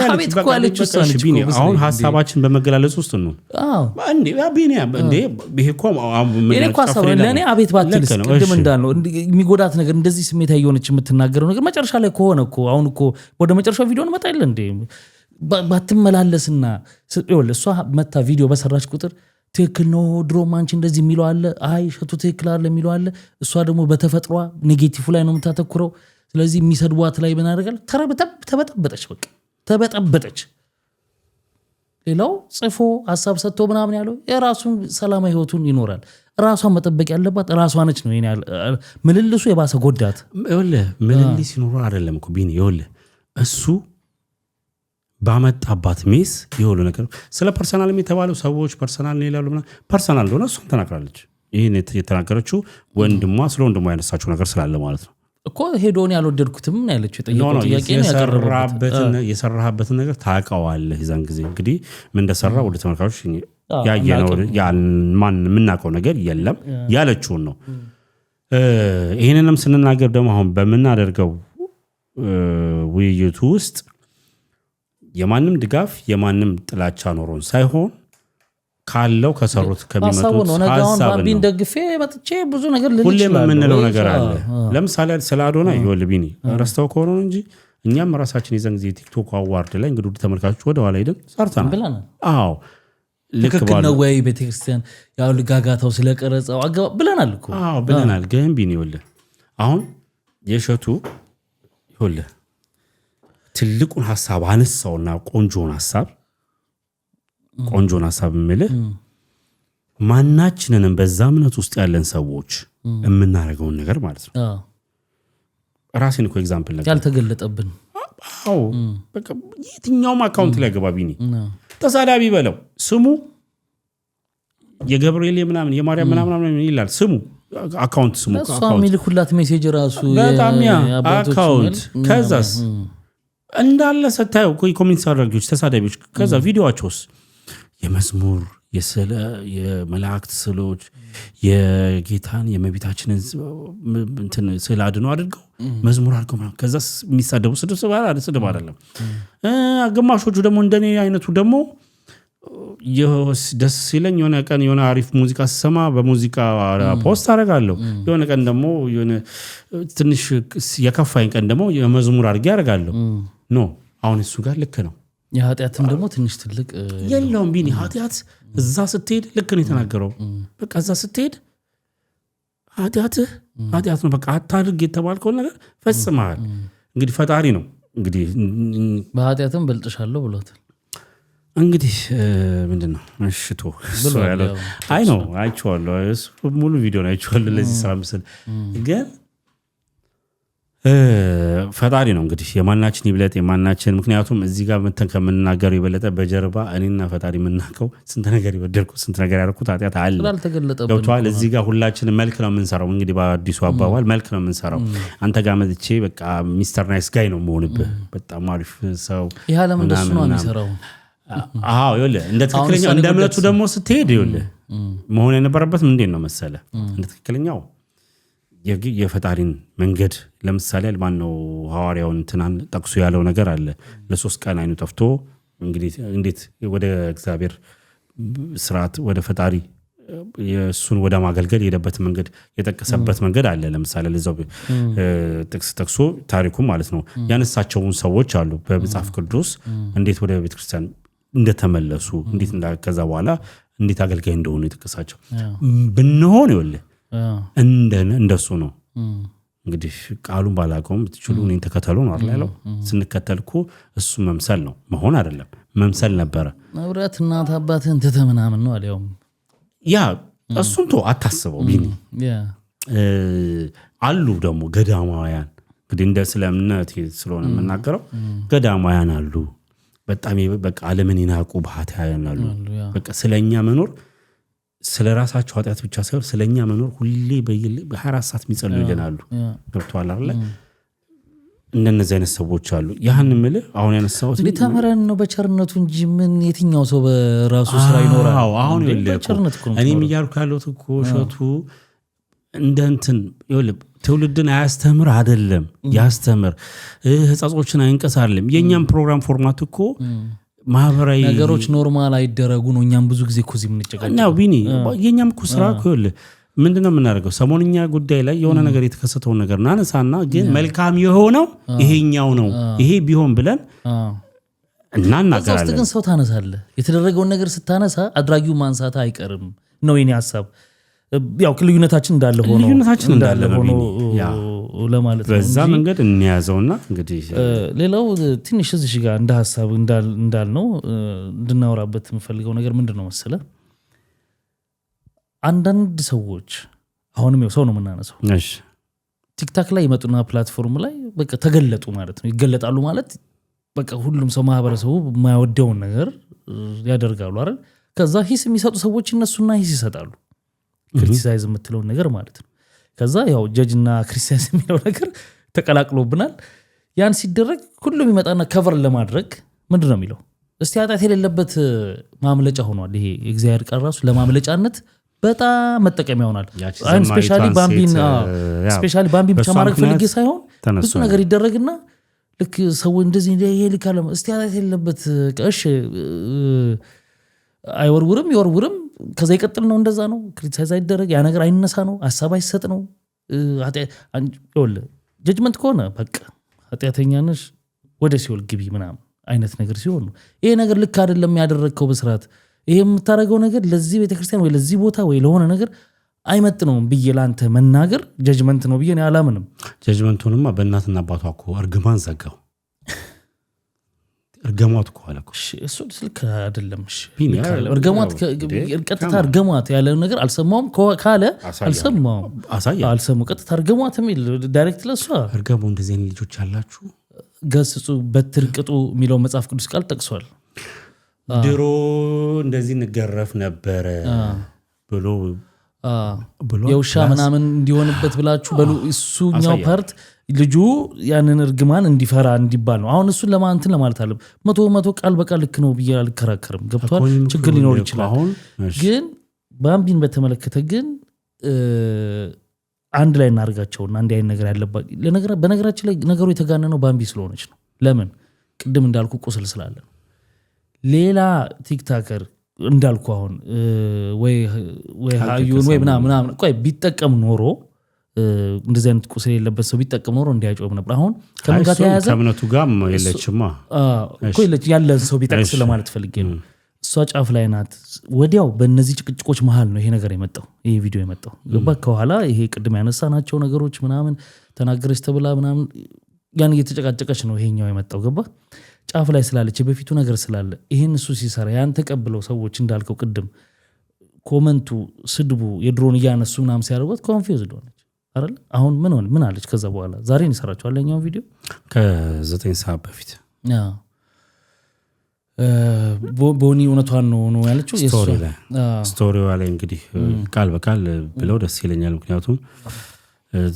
አቤት እኮ ያለችው እሷ ቢኒ አሁን ሐሳባችን በመገላለጽ ውስጥ ነው እንዴ ቢኒ እንዴ ይሄኮ እኔ እኮ ሐሳብ ለኔ አቤት ባትልስ ቅድም እንዳልነው የሚጎዳት ነገር እንደዚህ ስሜት ያየሆነች የምትናገረው ነገር መጨረሻ ላይ ከሆነ እኮ አሁን እኮ ወደ መጨረሻው ቪዲዮ ነው መጣ እንዴ ባትመላለስና እሷ መታ ቪዲዮ በሰራች ቁጥር ትክክል ነው ድሮም አንቺ እንደዚህ የሚለው አለ አይ ሸቱ ትክክል አለ የሚለው አለ እሷ ደግሞ በተፈጥሯ ኔጌቲቭ ላይ ነው የምታተኩረው ስለዚህ የሚሰድቧት ላይ ምን አደረጋል ተበጠበጠች በቃ ተበጠበጠች ሌላው ጽፎ ሐሳብ ሰጥቶ ምናምን ያለው የራሱን ሰላማዊ ህይወቱን ይኖራል ራሷን መጠበቅ ያለባት ራሷ ነች ነው ምልልሱ የባሰ ጎዳት ምልልስ ይኖር አይደለም እኮ ቢኒ እሱ ባመጣባት ሜስ ይሁሉ ነገር ስለ ፐርሰናል የተባለው ሰዎች ፐርሰናል ነው ይላሉ ፐርሰናል እንደሆነ እሷን ተናግራለች ይሄን የተናገረችው ወንድሟ ስለ ወንድሟ ያነሳችው ነገር ስላለ ማለት ነው እኮ ሄዶን ያልወደድኩትም ነው ያለችው የጠየቀው ጥያቄ ነው ያቀረበበት የሰራህበትን ነገር ታውቀዋለህ ይዛን ጊዜ እንግዲህ ምን እንደሰራ ወደ ተመልካቾች ያየነው ማን ምናቀው ነገር የለም ያለችውን ነው ይሄንንም ስንናገር ደግሞ አሁን በመናደርገው ውይይቱ ውስጥ የማንም ድጋፍ የማንም ጥላቻ ኖሮን ሳይሆን ካለው ከሰሩት ከሚመጡት ሐሳብ ነው ባቢን ደግፌ መጥቼ ብዙ ነገር ልልሽ ሁሌም የምንለው ነገር አለ ለምሳሌ ስለ አዶና ይወልብኝ ረስተው ከሆነ እንጂ እኛም ራሳችን የዘን ጊዜ ቲክቶክ አዋርድ ላይ እንግዲህ ተመልካቾች ወደ ኋላ ሄደን ሰርተናል ልክ ነው ወይ ቤተክርስቲያን ያው ልጋጋታው ስለቀረጸው ብለናል እኮ ብለናል ግን ቢኒ ይወልህ አሁን የሸቱ ይወልህ ትልቁን ሐሳብ አነሳውና ቆንጆን ሐሳብ ምልህ ማናችንንም በዛ እምነት ውስጥ ያለን ሰዎች የምናደርገውን ነገር ማለት ነው ራሴን እኮ ኤግዛምፕል ነገር ያልተገለጠብን በቃ የትኛውም አካውንት ላይ ገባ ቢኒ ተሳዳቢ በለው ስሙ የገብርኤል ምናምን የማርያም ምናምን ይላል ስሙ አካውንት ስሙ እሷ የሚልኩላት ሜሴጅ ራሱ በጣም አካውንት ከዛስ እንዳለ ስታየው ኮሜንት አድራጊዎች ተሳዳቢዎች ከዛ ቪዲዮዋቸውስ የመዝሙር የመላእክት ስዕሎች የጌታን የመቤታችንን እንትን ስዕል አድኖ አድርገው መዝሙር አድርገው ከዛ የሚሳደቡ ስድብ አይደለም ግማሾቹ ደግሞ እንደኔ አይነቱ ደግሞ ደስ ሲለኝ የሆነ ቀን የሆነ አሪፍ ሙዚቃ ስሰማ በሙዚቃ ፖስት አደርጋለሁ የሆነ ቀን ደግሞ የሆነ ትንሽ የከፋኝ ቀን ደግሞ የመዝሙር አድርጌ አደርጋለሁ ኖ አሁን እሱ ጋር ልክ ነው የኃጢአትም ደግሞ ትንሽ ትልቅ የለውም ቢኒ ኃጢአት እዛ ስትሄድ ልክ ነው የተናገረው በቃ እዛ ስትሄድ ኃጢአት ነው በቃ አታድርግ የተባልከውን ነገር ፈጽመሃል እንግዲህ ፈጣሪ ነው እንግዲህ በኃጢአትም በልጥሻለሁ ብሎታል እንግዲህ ምንድነው እሽቶ አይ ነው አይቼዋለሁ ሙሉ ቪዲዮ ነው አይቼዋለሁ ለዚህ ስራ ምስል ግን ፈጣሪ ነው እንግዲህ የማናችን ይብለጥ የማናችን ምክንያቱም እዚህ ጋር መተን ከምንናገረው ይበለጠ በጀርባ እኔና ፈጣሪ የምናውቀው ስንት ነገር ይበደልኩ ስንት ነገር ያደረኩት ኃጢአት አለ ገብቷል እዚህ ጋር ሁላችንም መልክ ነው የምንሰራው እንግዲህ በአዲሱ አባባል መልክ ነው የምንሰራው አንተ ጋር መጥቼ በቃ ሚስተር ናይስ ጋይ ነው መሆንብህ በጣም አሪፍ ሰው ይሄ ዓለም እንደሱ ነው የሚሰራው አዎ ይኸውልህ እንደ ትክክለኛው እንደ እምነቱ ደግሞ ስትሄድ ይኸውልህ መሆን የነበረበት ምንድን ነው መሰለ እንደ ትክክለኛው የፈጣሪን መንገድ ለምሳሌ ማን ነው ሐዋርያውን እንትናን ጠቅሶ ያለው ነገር አለ ለ3 ቀን አይኑ ጠፍቶ እንግዲህ እንዴት ወደ እግዚአብሔር ስርዓት ወደ ፈጣሪ የሱን ወደ ማገልገል የሄደበት መንገድ የጠቀሰበት መንገድ አለ ለምሳሌ ለዛው ጥቅስ ጠቅሶ ታሪኩ ማለት ነው ያነሳቸውን ሰዎች አሉ በመጽሐፍ ቅዱስ እንዴት ወደ ቤተክርስቲያን እንደተመለሱ እንዴት ከዛ በኋላ እንዴት አገልጋይ እንደሆኑ የጠቀሳቸው ብንሆን ይኸውልህ እንደሱ ነው እንግዲህ ቃሉን ባላቀውም ትችሉ እኔን ተከተሉ ነው አይደል ያለው ስንከተልኩ እሱ መምሰል ነው መሆን አይደለም መምሰል ነበረ አብራት እናት አባትን ተተምናምን ነው አለው ያ እሱን ተው አታስበው ቢኒ አሉ ደግሞ ገዳማውያን እንግዲህ እንደ ስለምነት ስለሆነ የምናገረው ገዳማውያን አሉ በጣም በቃ ዓለምን ይናቁ ባህታውያን አሉ በቃ ስለኛ መኖር ስለራሳቸው ኃጢአት ብቻ ሳይሆን ስለኛ መኖር ሁሌ በ24 ሰዓት የሚጸልዩ ይለናሉ ገብቷል አይደል እንደነዚህ አይነት ሰዎች አሉ ያን ምልህ አሁን ያነሳሁት ለተመረን ነው በቸርነቱ እንጂ ምን የትኛው ሰው በራሱ ስራ ይኖራል አሁን እኔም እያልኩ ያለሁት እኮ ሸቱ እንደንትን ይኸውልህ ትውልድን አያስተምር አይደለም ያስተምር ህፃጾችን አይንቀሳልም የኛም ፕሮግራም ፎርማት እኮ ማህበራዊ ነገሮች ኖርማል አይደረጉ ነው እኛም ብዙ ጊዜ እኮ እዚህ ምንጨቃጨቀው ነው ቢኒ የኛም እኮ ስራ እኮ ይኸውልህ ምንድነው የምናደርገው ሰሞንኛ ጉዳይ ላይ የሆነ ነገር የተከሰተው ነገር ናነሳና ግን መልካም የሆነው ይሄኛው ነው ይሄ ቢሆን ብለን እናናገራለን ግን ሰው ታነሳለህ የተደረገውን ነገር ስታነሳ አድራጊው ማንሳት አይቀርም ነው የኔ ሐሳብ ያው ልዩነታችን እንዳለ ሆኖ ለማለት ነው በዛ መንገድ እንያዘውና እንግዲህ ሌላው ትንሽ እዚህ ጋር እንደ ሐሳብ እንዳልነው እንድናወራበት የምፈልገው ነገር ምንድነው መሰለ አንዳንድ ሰዎች አሁንም ሰው ነው የምናነሳው እሺ ቲክታክ ላይ ይመጡና ፕላትፎርም ላይ በቃ ተገለጡ ማለት ነው ይገለጣሉ ማለት በቃ ሁሉም ሰው ማህበረሰቡ የማይወደውን ነገር ያደርጋሉ አይደል ከዛ ሂስ የሚሰጡ ሰዎች እነሱና ሂስ ይሰጣሉ ክሪቲሳይዝ የምትለው ነገር ማለት ነው ከዛ ያው ጀጅና ክሪቲሳይዝ የሚለው ነገር ተቀላቅሎብናል ያን ሲደረግ ሁሉም ይመጣና ከቨር ለማድረግ ምንድነው የሚለው እስቲ ኃጢአት የሌለበት ማምለጫ ሆኗል ይሄ እግዚአብሔር ቃል ራሱ ለማምለጫነት በጣም መጠቀሚያ ሆናል ስፔሻሊ ባምቢን ብቻ ማድረግ ፈልጌ ሳይሆን ብዙ ነገር ይደረግና ልክ ሰው እንደዚህ ይሄ ልካለ እስቲ ኃጢአት የሌለበት እሺ አይወርውርም ይወርውርም ከዛ ይቀጥል ነው እንደዛ ነው ክሪቲሳይዝ አይደረግ ያ ነገር አይነሳ ነው ሐሳብ አይሰጥ ነው ጀጅመንት ከሆነ በቃ ኃጢአተኛ ነሽ ወደ ሲኦል ግቢ ምናምን አይነት ነገር ሲሆን ነው ይሄ ነገር ልክ አይደለም ያደረግከው በስርዓት ይሄ የምታረገው ነገር ለዚህ ቤተክርስቲያን ወይ ለዚህ ቦታ ወይ ለሆነ ነገር አይመጥነውም ብዬ ላንተ መናገር ጀጅመንት ነው ብዬ አላምንም ጀጅመንቱንማ በእናትና አባቷ እኮ እርግማን ዘጋው እርገማት እኮ አለኩ እሱ ልክ አይደለም እሺ እርገማት ቀጥታ እርገማት ያለ ነገር አልሰማውም ካለ አልሰማውም አልሰማው ቀጥታ እርገማት የሚል ዳይሬክት ለሷ እርገሙ እንደዚህ አይነት ልጆች አላችሁ ገስጹ በትርቅጡ የሚለው መጽሐፍ ቅዱስ ቃል ጠቅሷል ድሮ እንደዚህ ንገረፍ ነበር ብሎ የውሻ ምናምን እንዲሆንበት ብላችሁ በሉ እሱኛው ፓርት ልጁ ያንን እርግማን እንዲፈራ እንዲባል ነው። አሁን እሱን ለማንትን ለማለት አለ 100 ቃል በቃል ልክ ነው ብዬ አልከራከርም። ገብቷል። ችግር ሊኖር ይችላል። ግን ባምቢን በተመለከተ ግን አንድ ላይ እናርጋቸውና አንድ አይነት ነገር ያለባት በነገራችን ላይ ነገሩ የተጋነነው ባምቢ ስለሆነች ነው። ለምን ቅድም እንዳልኩ ቁስል ስላለ ነው። ሌላ ቲክታከር እንዳልኩ አሁን ወይ ሃዩን ወይ ምናምን ቆይ ቢጠቀም ኖሮ እንደዚህ አይነት ቁስል የለበት ሰው ቢጠቀም ኖሮ እንዲያጮም ነበር። አሁን ከምን ጋር ተያያዘ ከእምነቱ ጋር የለችማ እኮ ያለን ሰው ቢጠቅስ ለማለት ፈልጌ ነው። እሷ ጫፍ ላይ ናት። ወዲያው በእነዚህ ጭቅጭቆች መሃል ነው ይሄ ነገር የመጣው፣ ይሄ ቪዲዮ የመጣው ገባ። ከኋላ ይሄ ቅድም ያነሳናቸው ነገሮች ምናምን ተናገረች ተብላ ምናምን ያን እየተጨቃጨቀች ነው ይሄኛው የመጣው ገባ። ጫፍ ላይ ስላለች በፊቱ ነገር ስላለ ይሄን እሱ ሲሰራ ያን ተቀብለው ሰዎች እንዳልከው ቅድም ኮመንቱ ስድቡ የድሮን እያነሱ ምናምን ሲያደርጓት ኮንፊውዝድ ሆነች አይደል? አሁን ምን አለች? ከዛ በኋላ ዛሬ ነው የሰራችው አለኛው ቪዲዮ ከ9 ሰዓት በፊት ቦኒ እውነቷን ነው ያለችው ስቶሪዋ ላይ እንግዲህ ቃል በቃል ብለው ደስ ይለኛል። ምክንያቱም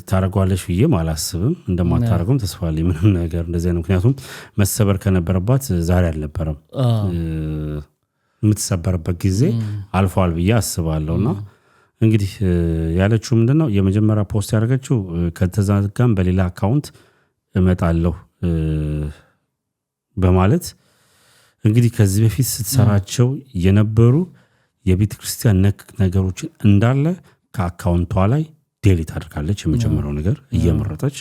ታረጓለሽ ብዬ አላስብም፣ እንደማታረጉም ተስፋ አለኝ። ምንም ነገር እንደዚህ ነው። ምክንያቱም መሰበር ከነበረባት ዛሬ አልነበረም፣ የምትሰበርበት ጊዜ አልፏል ብዬ አስባለሁና እንግዲህ ያለችው ምንድነው የመጀመሪያ ፖስት ያደረገችው ከተዛጋም በሌላ አካውንት እመጣለሁ በማለት እንግዲህ ከዚህ በፊት ስትሰራቸው የነበሩ የቤተክርስቲያን ነክ ነገሮችን እንዳለ ከአካውንቷ ላይ ዴሊት አድርጋለች። የመጀመሪያው ነገር እየመረጠች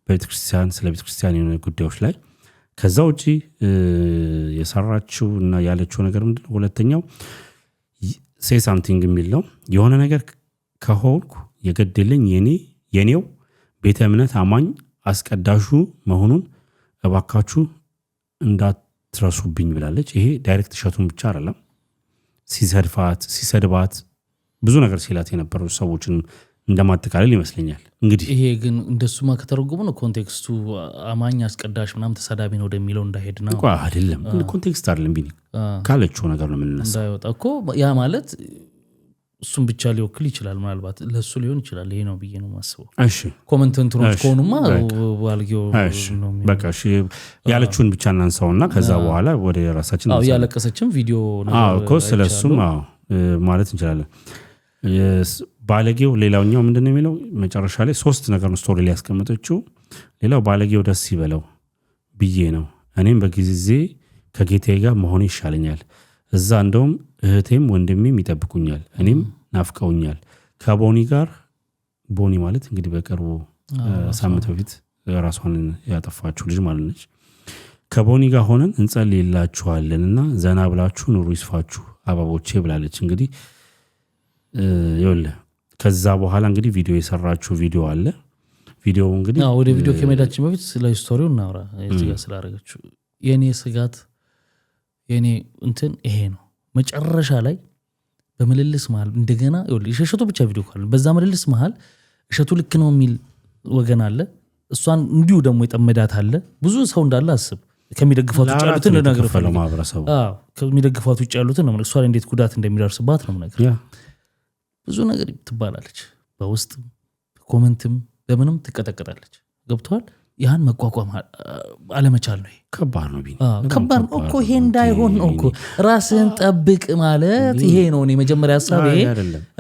በቤተክርስቲያን ስለ ቤተክርስቲያን የሆነ ጉዳዮች ላይ ከዛ ውጪ የሰራችው እና ያለችው ነገር ምንድነው? ሁለተኛው ሴይ ሳምቲንግ የሚል ነው። የሆነ ነገር ከሆንኩ የገደለኝ የኔው ቤተ እምነት አማኝ አስቀዳሹ መሆኑን እባካችሁ እንዳትረሱብኝ ብላለች። ይሄ ዳይሬክት ሸቱን ብቻ አይደለም፣ ሲሰድባት ብዙ ነገር ሲላት የነበሩ ሰዎችን እንደማጠቃለል ይመስለኛል። እንግዲህ ይሄ ግን እንደሱማ ከተረጎመ ነው ኮንቴክስቱ አማኝ አስቀዳሽ ምናምን ተሳዳቢ ነው ወደሚለው እንዳይሄድ ነው። አይደለም ኮንቴክስት አይደለም ቢኒ ካለችው ነገር ነው የምንነሳው። እንዳይወጣ እኮ ያ ማለት እሱም ብቻ ሊወክል ይችላል፣ ምናልባት ለሱ ሊሆን ይችላል። ይሄ ነው ብዬ ነው የማስበው። እሺ ኮመንት እንትኖች ከሆኑማ ባልጌው ነው በቃ እሺ ያለችውን ብቻ እናንሳውና ከዛ በኋላ ወደ ራሳችን ነው ያለቀሰችም ቪዲዮ ነው እኮ ስለሱም ማለት እንችላለን። ባለጌው ሌላውኛው ምንድነው የሚለው መጨረሻ ላይ 3 ነገር ነው ስቶሪ ላይ ያስቀመጠችው። ሌላው ባለጌው ደስ ይበለው ብዬ ነው፣ እኔም በጊዜ ከጌታዬ ጋር መሆን ይሻለኛል። እዛ እንደውም እህቴም ወንድሜም ይጠብቁኛል፣ እኔም ናፍቀውኛል። ከቦኒ ጋር ቦኒ ማለት እንግዲህ በቅርቡ ሳምንት በፊት ራሷን ያጠፋችው ልጅ ማለት ነች። ከቦኒ ጋር ሆነን እንጸልይላችኋለንና ዘና ብላችሁ ኑሩ ይስፋችሁ አባቦቼ ብላለች። እንግዲህ ይኸውልህ ከዛ በኋላ እንግዲህ ቪዲዮ የሰራችው ቪዲዮ አለ። ቪዲዮ እንግዲህ ወደ ቪዲዮ ከመሄዳችን በፊት ስለ ስቶሪው እናውራ። እዚህ ጋር ስላደረገችው የኔ ስጋት የኔ እንትን ይሄ ነው። መጨረሻ ላይ በመልልስ መሃል እንደገና ይኸውልህ እሸቱ ብቻ ቪዲዮ ካለ በዛ መልልስ መሃል እሸቱ ልክ ነው የሚል ወገን አለ፣ እሷን እንዲሁ ደግሞ የጠመዳት አለ። ብዙ ሰው እንዳለ አስብ። ከሚደግፋት ውጭ ያሉትን ነገር ፈለው ማህበረሰቡ ከሚደግፋት ውጭ ያሉትን ነው እሷ ላይ እንዴት ጉዳት እንደሚደርስባት ነው ነገር ብዙ ነገር ትባላለች። በውስጥ ኮሜንትም በምንም ትቀጠቀጣለች። ገብቷል። ያን መቋቋም አለመቻል ነው። ከባድ ነው ቢኒ ከባድ ነው እኮ ይሄ እንዳይሆን ነው እኮ ራስህን ጠብቅ ማለት ይሄ ነው። እኔ መጀመሪያ ሐሳብ ይሄ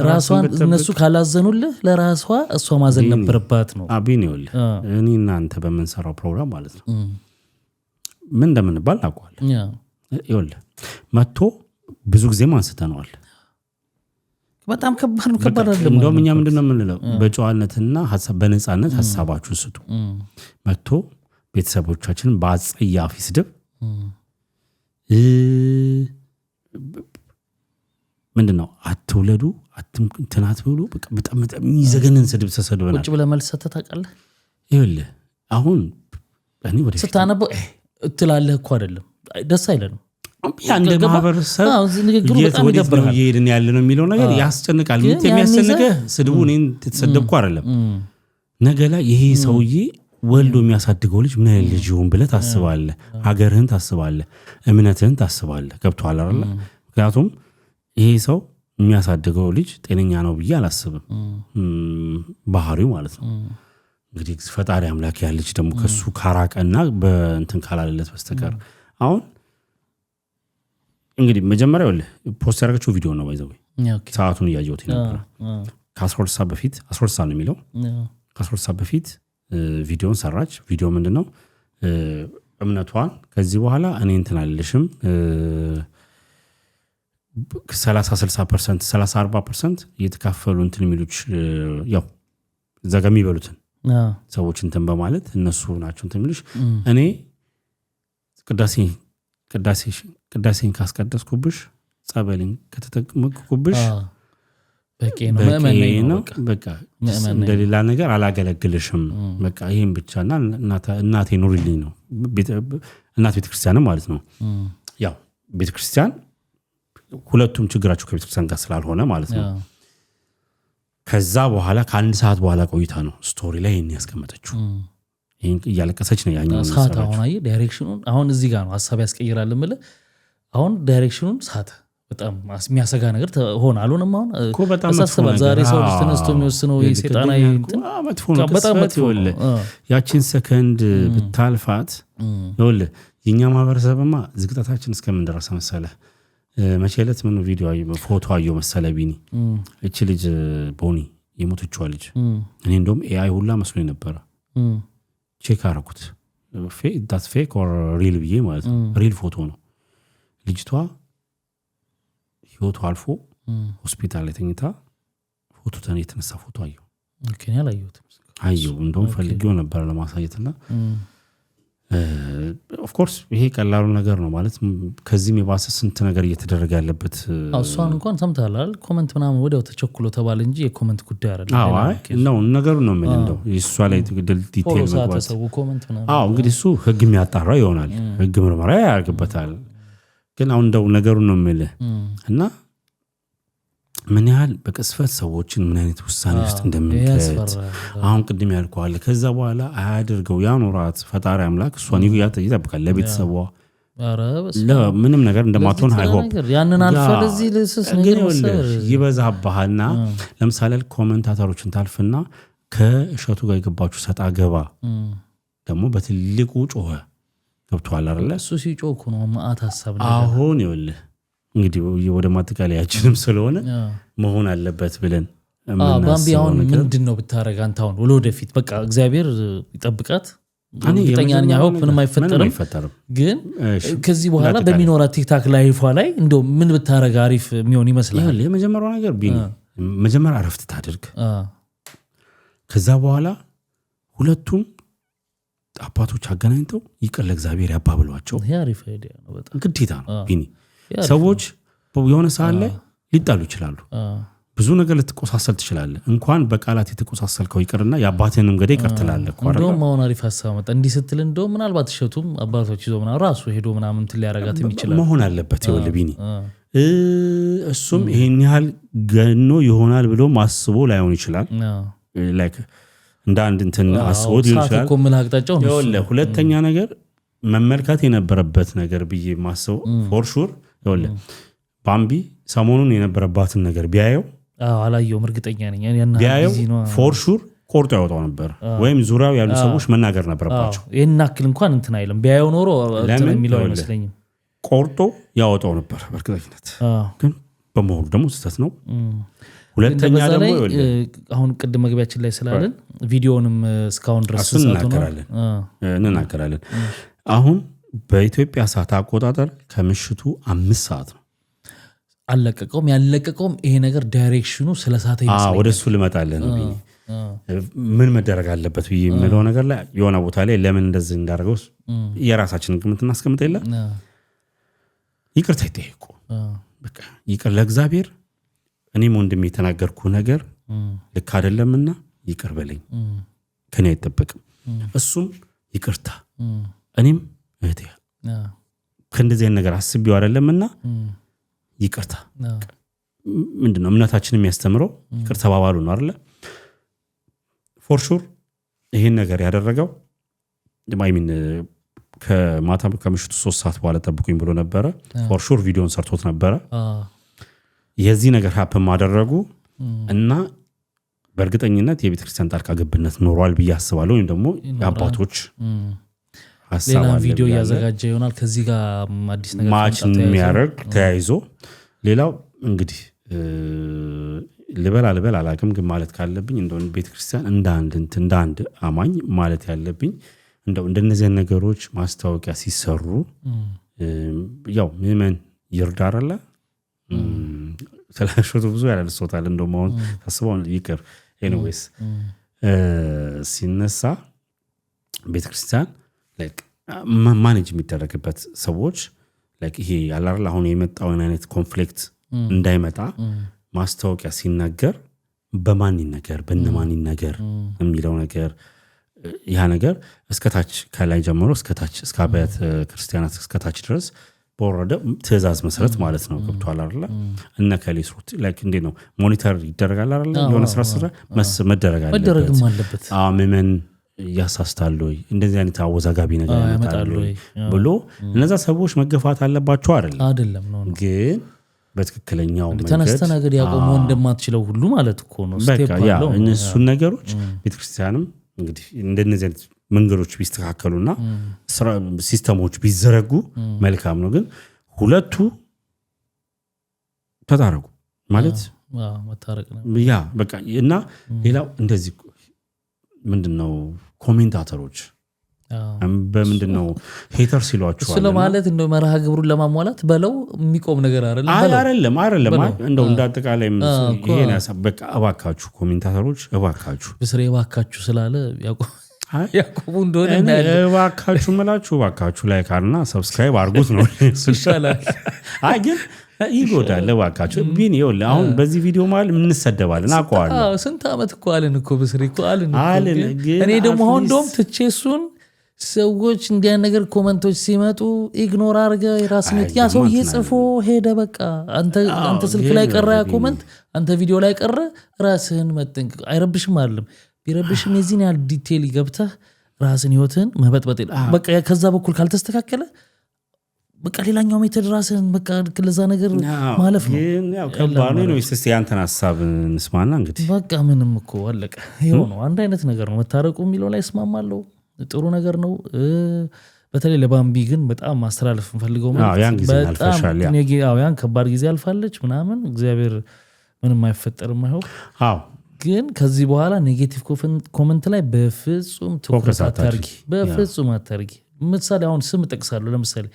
ራሷን እነሱ ካላዘኑልህ ለራሷ እሷ ማዘን ነበረባት ነው። ቢኒ ይኸውልህ እኔ እናንተ በመንሰራው ፕሮግራም ማለት ነው ምን እንደምንባል አውቀዋለሁ። ይኸውልህ መጥቶ ብዙ ጊዜ አንስተነዋል። በጣም ከባድ ነው። ከባድ አይደለም። እንደውም እኛ ምንድነው የምንለው በጨዋነትና በነፃነት ሐሳባችሁን ስጡ። መጥቶ ቤተሰቦቻችንን በአጸያፊ ስድብ ምንድነው አትውለዱ አትምትናት ብሎ በጣም የሚዘገንን ስድብ ተሰድበናል። ቁጭ ብለህ መልስ ሰጥተህ ታውቃለህ? ይኸውልህ አሁን እኔ ወደ ስታነበው ትላለህ እኮ አይደለም ደስ አይለንም። ያንደ ማህበረሰብ እየሄድን ያለ ነው የሚለው ነገር ያስጨንቃል። ምን የሚያስጨንቀህ ስድቡ እኔን ተሰደብኩ አይደለም፣ ነገ ላይ ይሄ ሰውዬ ወልዶ የሚያሳድገው ልጅ ምን አይነት ልጅ ይሁን ብለህ ታስባለህ። ሀገርህን ታስባለህ፣ እምነትህን ታስባለህ። ገብቶሃል አይደል? ምክንያቱም ይሄ ሰው የሚያሳድገው ልጅ ጤነኛ ነው ብዬ አላስብም ባህሪው ማለት ነው እንግዲህ ፈጣሪ አምላክ ያለች ደግሞ ከሱ ካራቀና በእንትን ካላለለት በስተቀር አሁን እንግዲህ መጀመሪያ ፖስት ያደረገችው ቪዲዮ ነው ባይዘው ሰዓቱን እያየሁት ነበር ከ12 ሰዓት በፊት 12 ሰዓት ነው የሚለው ከ12 ሰዓት በፊት ቪዲዮን ሰራች ቪዲዮ ምንድነው እምነቷን ከዚህ በኋላ እኔ እንትን አልልሽም 30-60% 30-40% እየተካፈሉ እንትን የሚሉች ያው ዘጋሚ ይበሉትን ሰዎች እንትን በማለት እነሱ ናቸው እንትን የሚሉሽ እኔ ቅዳሴን ካስቀደስኩብሽ ጸበልን ከተጠቀምኩብሽ በቂ ነው በቃ እንደሌላ ነገር አላገለግልሽም በቃ ይሄን ብቻና እናቴ ኑሪልኝ ነው እናት ቤተክርስቲያን ማለት ነው ያው ቤተክርስቲያን ሁለቱም ችግራቸው ከቤተክርስቲያን ጋር ስላልሆነ ማለት ነው ከዛ በኋላ ከአንድ ሰዓት በኋላ ቆይታ ነው ስቶሪ ላይ ይሄን ያስቀመጠችው ይሄን እያለቀሰች ነው ያኛው ሰዓት አሁን አይ ዳይሬክሽኑን አሁን እዚህ ጋር ነው ሐሳብ ያስቀይራል ማለት አሁን ዳይሬክሽኑን ሰዓት በጣም የሚያሰጋ ነገር ሆነ አልሆነም አሁን እኮ በጣም ዛሬ ሰው ልጅ ተነስቶ የሚወስነው የሰይጣናዊ በጣም መጥፎ ያቺን ሰከንድ ብታልፋት ይወል የኛ ማህበረሰብማ ዝግጣታችን እስከምን ደረሰ መሰለህ መቼለት ምን ቪዲዮ ፎቶ አየው መሰለ ቢኒ እቺ ልጅ ቦኒ የሞተችው ልጅ እኔ እንደውም ኤአይ ሁላ መስሎኝ ነበር ቼክ አረኩት ፌክ ኦር ሪል ብዬ ማለት ነው ሪል ፎቶ ነው ልጅቷ ህይወቷ አልፎ ሆስፒታል ላይ ተኝታ ፎቶ የተነሳ ፎቶ አየው ኦኬ ያላየሁት አየው እንደውም ፈልጌው ነበር ለማሳየትና ኦፍ ኮርስ ይሄ ቀላሉ ነገር ነው ማለት ከዚህም የባሰ ስንት ነገር እየተደረገ ያለበት እሷን እንኳን ሰምታላል ኮሜንት ምናምን ወዲያው ተቸኩሎ ተባለ እንጂ የኮሜንት ጉዳይ አይደለም ነው ነገሩ ነው እንደው እሷ ላይ ዲቴል መግባት እንግዲህ እሱ ህግ የሚያጣራ ይሆናል ህግ ምርመራ ያደርግበታል ግን አሁን እንደው ነገሩ ነው የሚልህ እና ምን ያህል በቅስፈት ሰዎችን ምን አይነት ውሳኔ ውስጥ እንደምንከት አሁን ቅድም ያልከው አለ ከዛ በኋላ አያድርገው ያኖራት ፈጣሪ አምላክ እሷን ይጠብቃል ለቤተሰቧ ምንም ነገር እንደማትሆን አይሆን ያንን አልፈል እዚህ ልስስ ነገር ይበዛባልና ለምሳሌ ኮሜንታተሮችን ታልፍና ከእሸቱ ጋር የገባችሁ ሰጣ ገባ ደግሞ በትልቁ ጮኸ ገብቷል አይደል እሱ ሲጮህ ነው ማአት ሐሳብ ነገር አሁን ይኸውልህ እንግዲህ ወደ ማጠቃለያችንም ስለሆነ መሆን አለበት ብለን ባምቢ አሁን ምንድነው ብታረጋ አንተ አሁን ወደፊት በቃ እግዚአብሔር ይጠብቃት እርግጠኛኛ ሆፕ ምንም አይፈጠርም ግን ከዚህ በኋላ በሚኖራት ቲክታክ ላይፏ ላይ እንደው ምን ብታረጋ አሪፍ የሚሆን ይመስላል የመጀመሪያው ነገር ቢኒ መጀመሪያ አረፍት ታድርግ ከዛ በኋላ ሁለቱም አባቶች አገናኝተው ይቅር ለእግዚአብሔር ያባብሏቸው አሪፍ አይዲያ ነው በጣም ግዴታ ነው ቢኒ ሰዎች የሆነ ሰዓት ላይ ሊጣሉ ይችላሉ ብዙ ነገር ልትቆሳሰል ትችላለህ እንኳን በቃላት የተቆሳሰልከው ይቅርና ያባቴንም ገደ ይቀርትላለህ እኮ አይደል እንደውም አሁን አሪፍ ሐሳብ መጣ እንዲህ ስትል እንደውም ምናልባት እሸቱም አባቶች ይዞ ምናምን ራሱ ሄዶ ምናምን እንትን ሊያረጋትም ይችላል መሆን አለበት ይወል ቢኒ እሱም ይሄን ያህል ገኖ ይሆናል ብሎ ማስቦ ላይሆን ይችላል ላይክ እንደ አንድ እንትን አስቦት ይችላል እኮ ምን አቅጣጫው ነው ይወል ሁለተኛ ነገር መመልከት የነበረበት ነገር ብዬ ማስበው ፎር ሹር ይወል ባምቢ ሰሞኑን የነበረባትን ነገር ቢያየው አላየውም እርግጠኛ ነኝ ያና ቢዚ ነው ፎር ሹር ቆርጦ ያወጣው ነበር ወይም ዙሪያው ያሉ ሰዎች መናገር ነበረባቸው የናክል እንኳን እንትን አይልም ቢያየው ኖሮ እንትን የሚለው አይመስለኝም ቆርጦ ያወጣው ነበር በእርግጠኝነት ግን በመሆኑ ደግሞ ስህተት ነው ሁለተኛ ደግሞ አሁን ቅድም መግቢያችን ላይ ስላለን ቪዲዮንም እስካሁን ድረስ እንናገራለን አሁን በኢትዮጵያ ሰዓት አቆጣጠር ከምሽቱ 5 ሰዓት ነው አለቀቀውም ያለቀቀውም ይሄ ነገር ዳይሬክሽኑ ስለሳተ ይመስላል ወደሱ ልመጣለን ምን መደረግ አለበት ብዬ የምለው ነገር ላይ የሆነ ቦታ ላይ ለምን እንደዚህ እንዳደረገው የራሳችንን ግምት እናስቀምጥ የለ ይቅርታ ይጠይቁ በቃ ይቅር ለእግዚአብሔር እኔም ወንድሜ የተናገርኩ ነገር ልክ አይደለምና ይቅር በለኝ ከኔ አይጠበቅም እሱም ይቅርታ እኔም እህቴ ከእንደዚህ ነገር አስቤው አይደለምና ይቅርታ ምንድነው እምነታችን የሚያስተምረው ይቅርታ ባባሉ ነው አይደል ፎር ሹር ይሄን ነገር ያደረገው ማይሚን ከምሽቱ 3 ሰዓት በኋላ ጠብቁኝ ብሎ ነበር ፎር ሹር ቪዲዮን ሰርቶት ነበር የዚህ ነገር ሀፕን ማደረጉ እና በእርግጠኝነት የቤተክርስቲያን ጣልቃ ገብነት ኖሯል ብዬ አስባለሁ ወይም ደግሞ የአባቶች ሌላ ቪዲዮ ያዘጋጀ ይሆናል ከዚህ ጋር አዲስ ነገር ማች የሚያደርግ ተያይዞ ሌላው እንግዲህ ልበል አላቅም ግን ማለት ካለብኝ እንደው ቤተክርስቲያን እንደ አንድ አማኝ ማለት ያለብኝ እንደው እንደነዚህ ነገሮች ማስታወቂያ ሲሰሩ ያው ምእመን ይርዳራላ ስለሽቱ ብዙ ያላልሶታል እንደው ማውን ታስበው ይቅር ኤኒዌይስ ሲነሳ ቤተክርስቲያን ላይክ ማኔጅ የሚደረግበት ሰዎች ላይክ ይሄ ያላል አሁን የመጣው አይነት ኮንፍሊክት እንዳይመጣ ማስታወቂያ ሲናገር በማን ይነገር በእነማን ይነገር የሚለው ነገር ያ ነገር እስከታች ከላይ ጀምሮ እስከታች እስከ አብያተ ክርስቲያናት እስከታች ድረስ በወረደ ትእዛዝ መሰረት ማለት ነው ገብቷል አይደል እነ ከሌስሩት ላይክ እንዴ ነው ሞኒተር ይደረጋል አይደል የሆነ ስራ መደረግ አለበት አሜን ያሳስታሉ እንደዚህ አይነት አወዛጋቢ ነገር ያመጣሉ ብሎ እነዛ ሰዎች መገፋት አለባቸው አይደለም ነው ግን በትክክለኛው መንገድ ተነስተናገድ ያቆመው እንደማትችለው ሁሉ ማለት እኮ ነው ስቴፕ አለው እነሱ ነገሮች ቤተክርስቲያንም እንግዲህ እንደነዚህ አይነት መንገዶች ቢስተካከሉና ሲስተሞች ቢዘረጉ መልካም ነው ግን ሁለቱ ተታረቁ ማለት መታረቅ ነው ያ በቃ እና ሌላው እንደዚህ ምንድነው ኮሜንታተሮች በምንድነው ሄተር ሲሏቸው ስለማለት እንደው መርሃ ግብሩን ለማሟላት በለው የሚቆም ነገር አይደለም እንደው እንዳጠቃላይ ይሄን ያሰበቃ እባካችሁ ኮሜንታተሮች እባካችሁ በስሬ እባካችሁ ስላለ ያቆቡ እንደሆነ እባካችሁ መላችሁ እባካችሁ ላይክ አርና ሰብስክራይብ አድርጉት ነው ይሻላል ግን ይጎዳል እባካችሁ ቢን ይወል አሁን በዚህ ቪዲዮ ማለት ምን ሰደባለን አቋዋለሁ ስንት አመት እኮ አለን እኮ በስሬ እኮ አለን እኔ ደግሞ አሁን እንደውም ትቼሱን ሰዎች እንዲያ ነገር ኮሜንቶች ሲመጡ ኢግኖር አርገ የራስን ያ ሰው ይጽፎ ሄደ በቃ አንተ ስልክ ላይ ቀረ ያ ኮሜንት አንተ ቪዲዮ ላይ ቀረ ራስህን መጠንቀቅ አይረብሽም አይደለም ቢረብሽም የዚህን ያህል ዲቴል ይገብተህ ራስን ህይወትን መበጥበጥ በቃ ከዛ በኩል ካልተስተካከለ በቃ ሌላኛው ሜተድ ራስን በቃ ለዛ ነገር ማለፍ ነው ያው ከባድ ነው እስቲ ያንተን ሐሳብ እንስማና እንግዲህ በቃ ምንም እኮ አለቀ ይሄው ነው አንድ አይነት ነገር ነው መታረቁ የሚለው ላይ እስማማለሁ ጥሩ ነገር ነው በተለይ ለባምቢ ግን በጣም ማስተላለፍ እንፈልገው ማለት ያን ከባድ ጊዜ አልፋለች ምናምን እግዚአብሔር ምንም አይፈጠርም አይሆን ግን ከዚህ በኋላ ኔጌቲቭ ኮሜንት ላይ በፍጹም ትኩረት አታርጊ ምሳሌ አሁን ስም ጠቅሳለሁ ለምሳሌ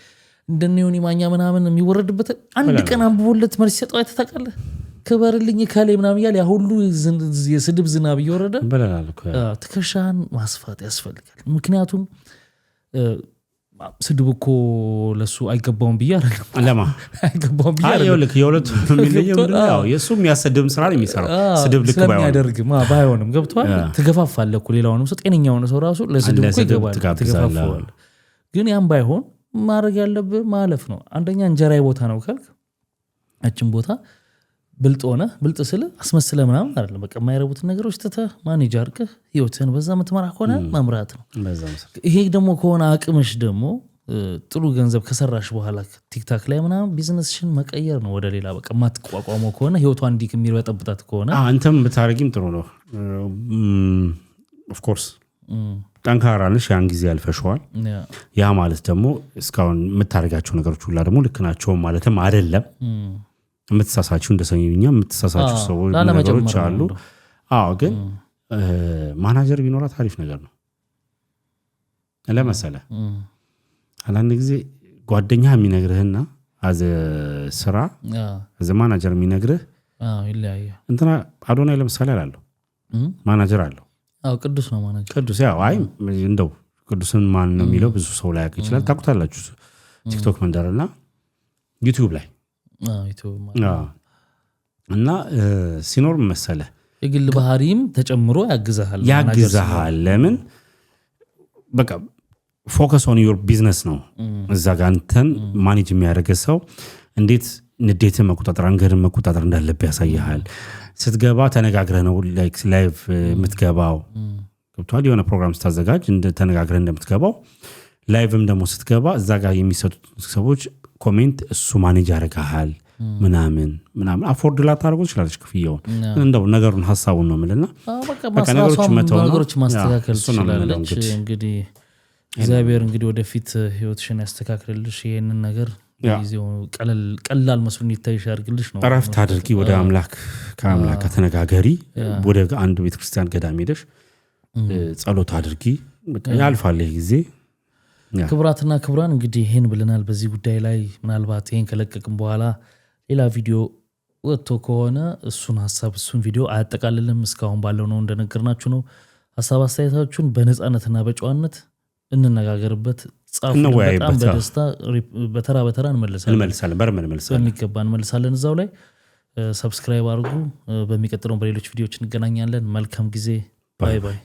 እንደኔውን ይማኛ ምናምን የሚወረድበት አንድ ቀን አንብቦለት መልስ ሰጠው አይተታቀለ ክበርልኝ ካለ ምናምን ይያል ያ ሁሉ የስድብ ዝናብ እየወረደ ትከሻን ማስፋት ያስፈልጋል ምክንያቱም ስድብ እኮ ለሱ አይገባውም ብዬ አይደለም ለማ አይገባውም ብዬ አይደለም አይውልክ የሁለቱ የሚለየው ነው የሱ የሚያሰድም ስራ ነው የሚሰራው ስድብ ልክ ባይሆንም ገብቷል ትገፋፋለህ እኮ ሌላውንም ሰው ጤነኛው ነው ሰው ራሱ ለስድብ እኮ ይገባል ትገፋፋዋል ግን ያም ባይሆን ማድረግ ያለብህ ማለፍ ነው አንደኛ እንጀራይ ቦታ ነው ካልክ አችን ቦታ ብልጥ ሆነ ብልጥ ስለ አስመስለ ምናምን አይደለም በቃ የማይረቡት ነገሮች ተተ ማኔጅ አድርገህ ህይወትን በዛ ምትመራ ከሆነ መምራት ነው ይሄ ደግሞ ከሆነ አቅምሽ ደግሞ ጥሩ ገንዘብ ከሰራሽ በኋላ ቲክታክ ላይ ምናምን ቢዝነስሽን መቀየር ነው ወደ ሌላ በቃ ማትቋቋመው ከሆነ ህይወቷ እንዲክ የሚርበጠብጣት ከሆነ አንተም ብታረጊም ጥሩ ነው ኦፍ ኮርስ ጠንካራ ነሽ ያን ጊዜ ያልፈሽዋል ያ ማለት ደግሞ እስካሁን የምታረጋቸው ነገሮች ሁላ ደግሞ ልክ ናቸው ማለትም አይደለም የምትሳሳችሁ እንደሰኝኛ የምትሳሳችሁ ሰዎች ነገሮች አሉ ግን ማናጀር ቢኖራ ታሪፍ ነገር ነው ለምሳሌ አንዳንድ ጊዜ ጓደኛ የሚነግርህና አዘ ስራ አዘ ማናጀር የሚነግርህ ይለያየ እንትና አዶናይ ለምሳሌ አላለው ማናጀር አለው ቅዱስ ነው ማናጀር ቅዱስ ያው አይ እንደው ቅዱስን ማን ነው የሚለው ብዙ ሰው ላይ ያውቅ ይችላል ታውቁታላችሁ ቲክቶክ መንደርና ዩቲዩብ ላይ እና ሲኖር መሰለ የግል ባህሪም ተጨምሮ ያግዛሃል ለምን በቃ ፎከስ ኦን ዩር ቢዝነስ ነው እዛ ጋር አንተን ማኔጅ የሚያደርግ ሰው እንዴት ንዴትን መቆጣጠር አንገርን መቆጣጠር እንዳለብህ ያሳያል ስትገባ ተነጋግረህ ነው ላይቭ የምትገባው ገብቷል የሆነ ፕሮግራም ስታዘጋጅ እንደ ተነጋግረህ እንደምትገባው ላይቭም ደግሞ ስትገባ እዛ ጋር የሚሰጡት ሰዎች ኮሜንት እሱ ማኔጅ ያደርጋል ምናምን አፎርድ ላታደርጉ ትችላለች ክፍያውን እንደው ነገሩን ሐሳቡን ነው የምልና በቃ ነገሮች ማስተካከል ትችላለች እንግዲህ እግዚአብሔር እንግዲህ ወደፊት ህይወትሽን ያስተካክልልሽ ይሄንን ነገር ጊዜው ቀላል መስሎኝ ይታይሽ ያርግልሽ ነው እረፍት አድርጊ ወደ ከአምላክ ከተነጋገሪ ወደ አንድ ቤተክርስቲያን ገዳም ሄደሽ ጸሎት አድርጊ በቃ ያልፋል ጊዜ ክብራትና ክብራን እንግዲህ ይሄን ብለናል በዚህ ጉዳይ ላይ ምናልባት ይሄን ከለቀቅን በኋላ ሌላ ቪዲዮ ወጥቶ ከሆነ እሱን ቪዲዮ አያጠቃልልም እስካሁን ባለው ነው እንደነገርናችሁ ነው ሐሳብ አስተያየታችሁን በነጻነትና በጨዋነት እንነጋገርበት ጻፉ በጣም በደስታ በተራ እንመልሳለን በሚገባ እንመልሳለን እዛው ላይ ሰብስክራይብ አድርጉ በሚቀጥለው በሌሎች ቪዲዮዎች እንገናኛለን መልካም ጊዜ ባይ ባይ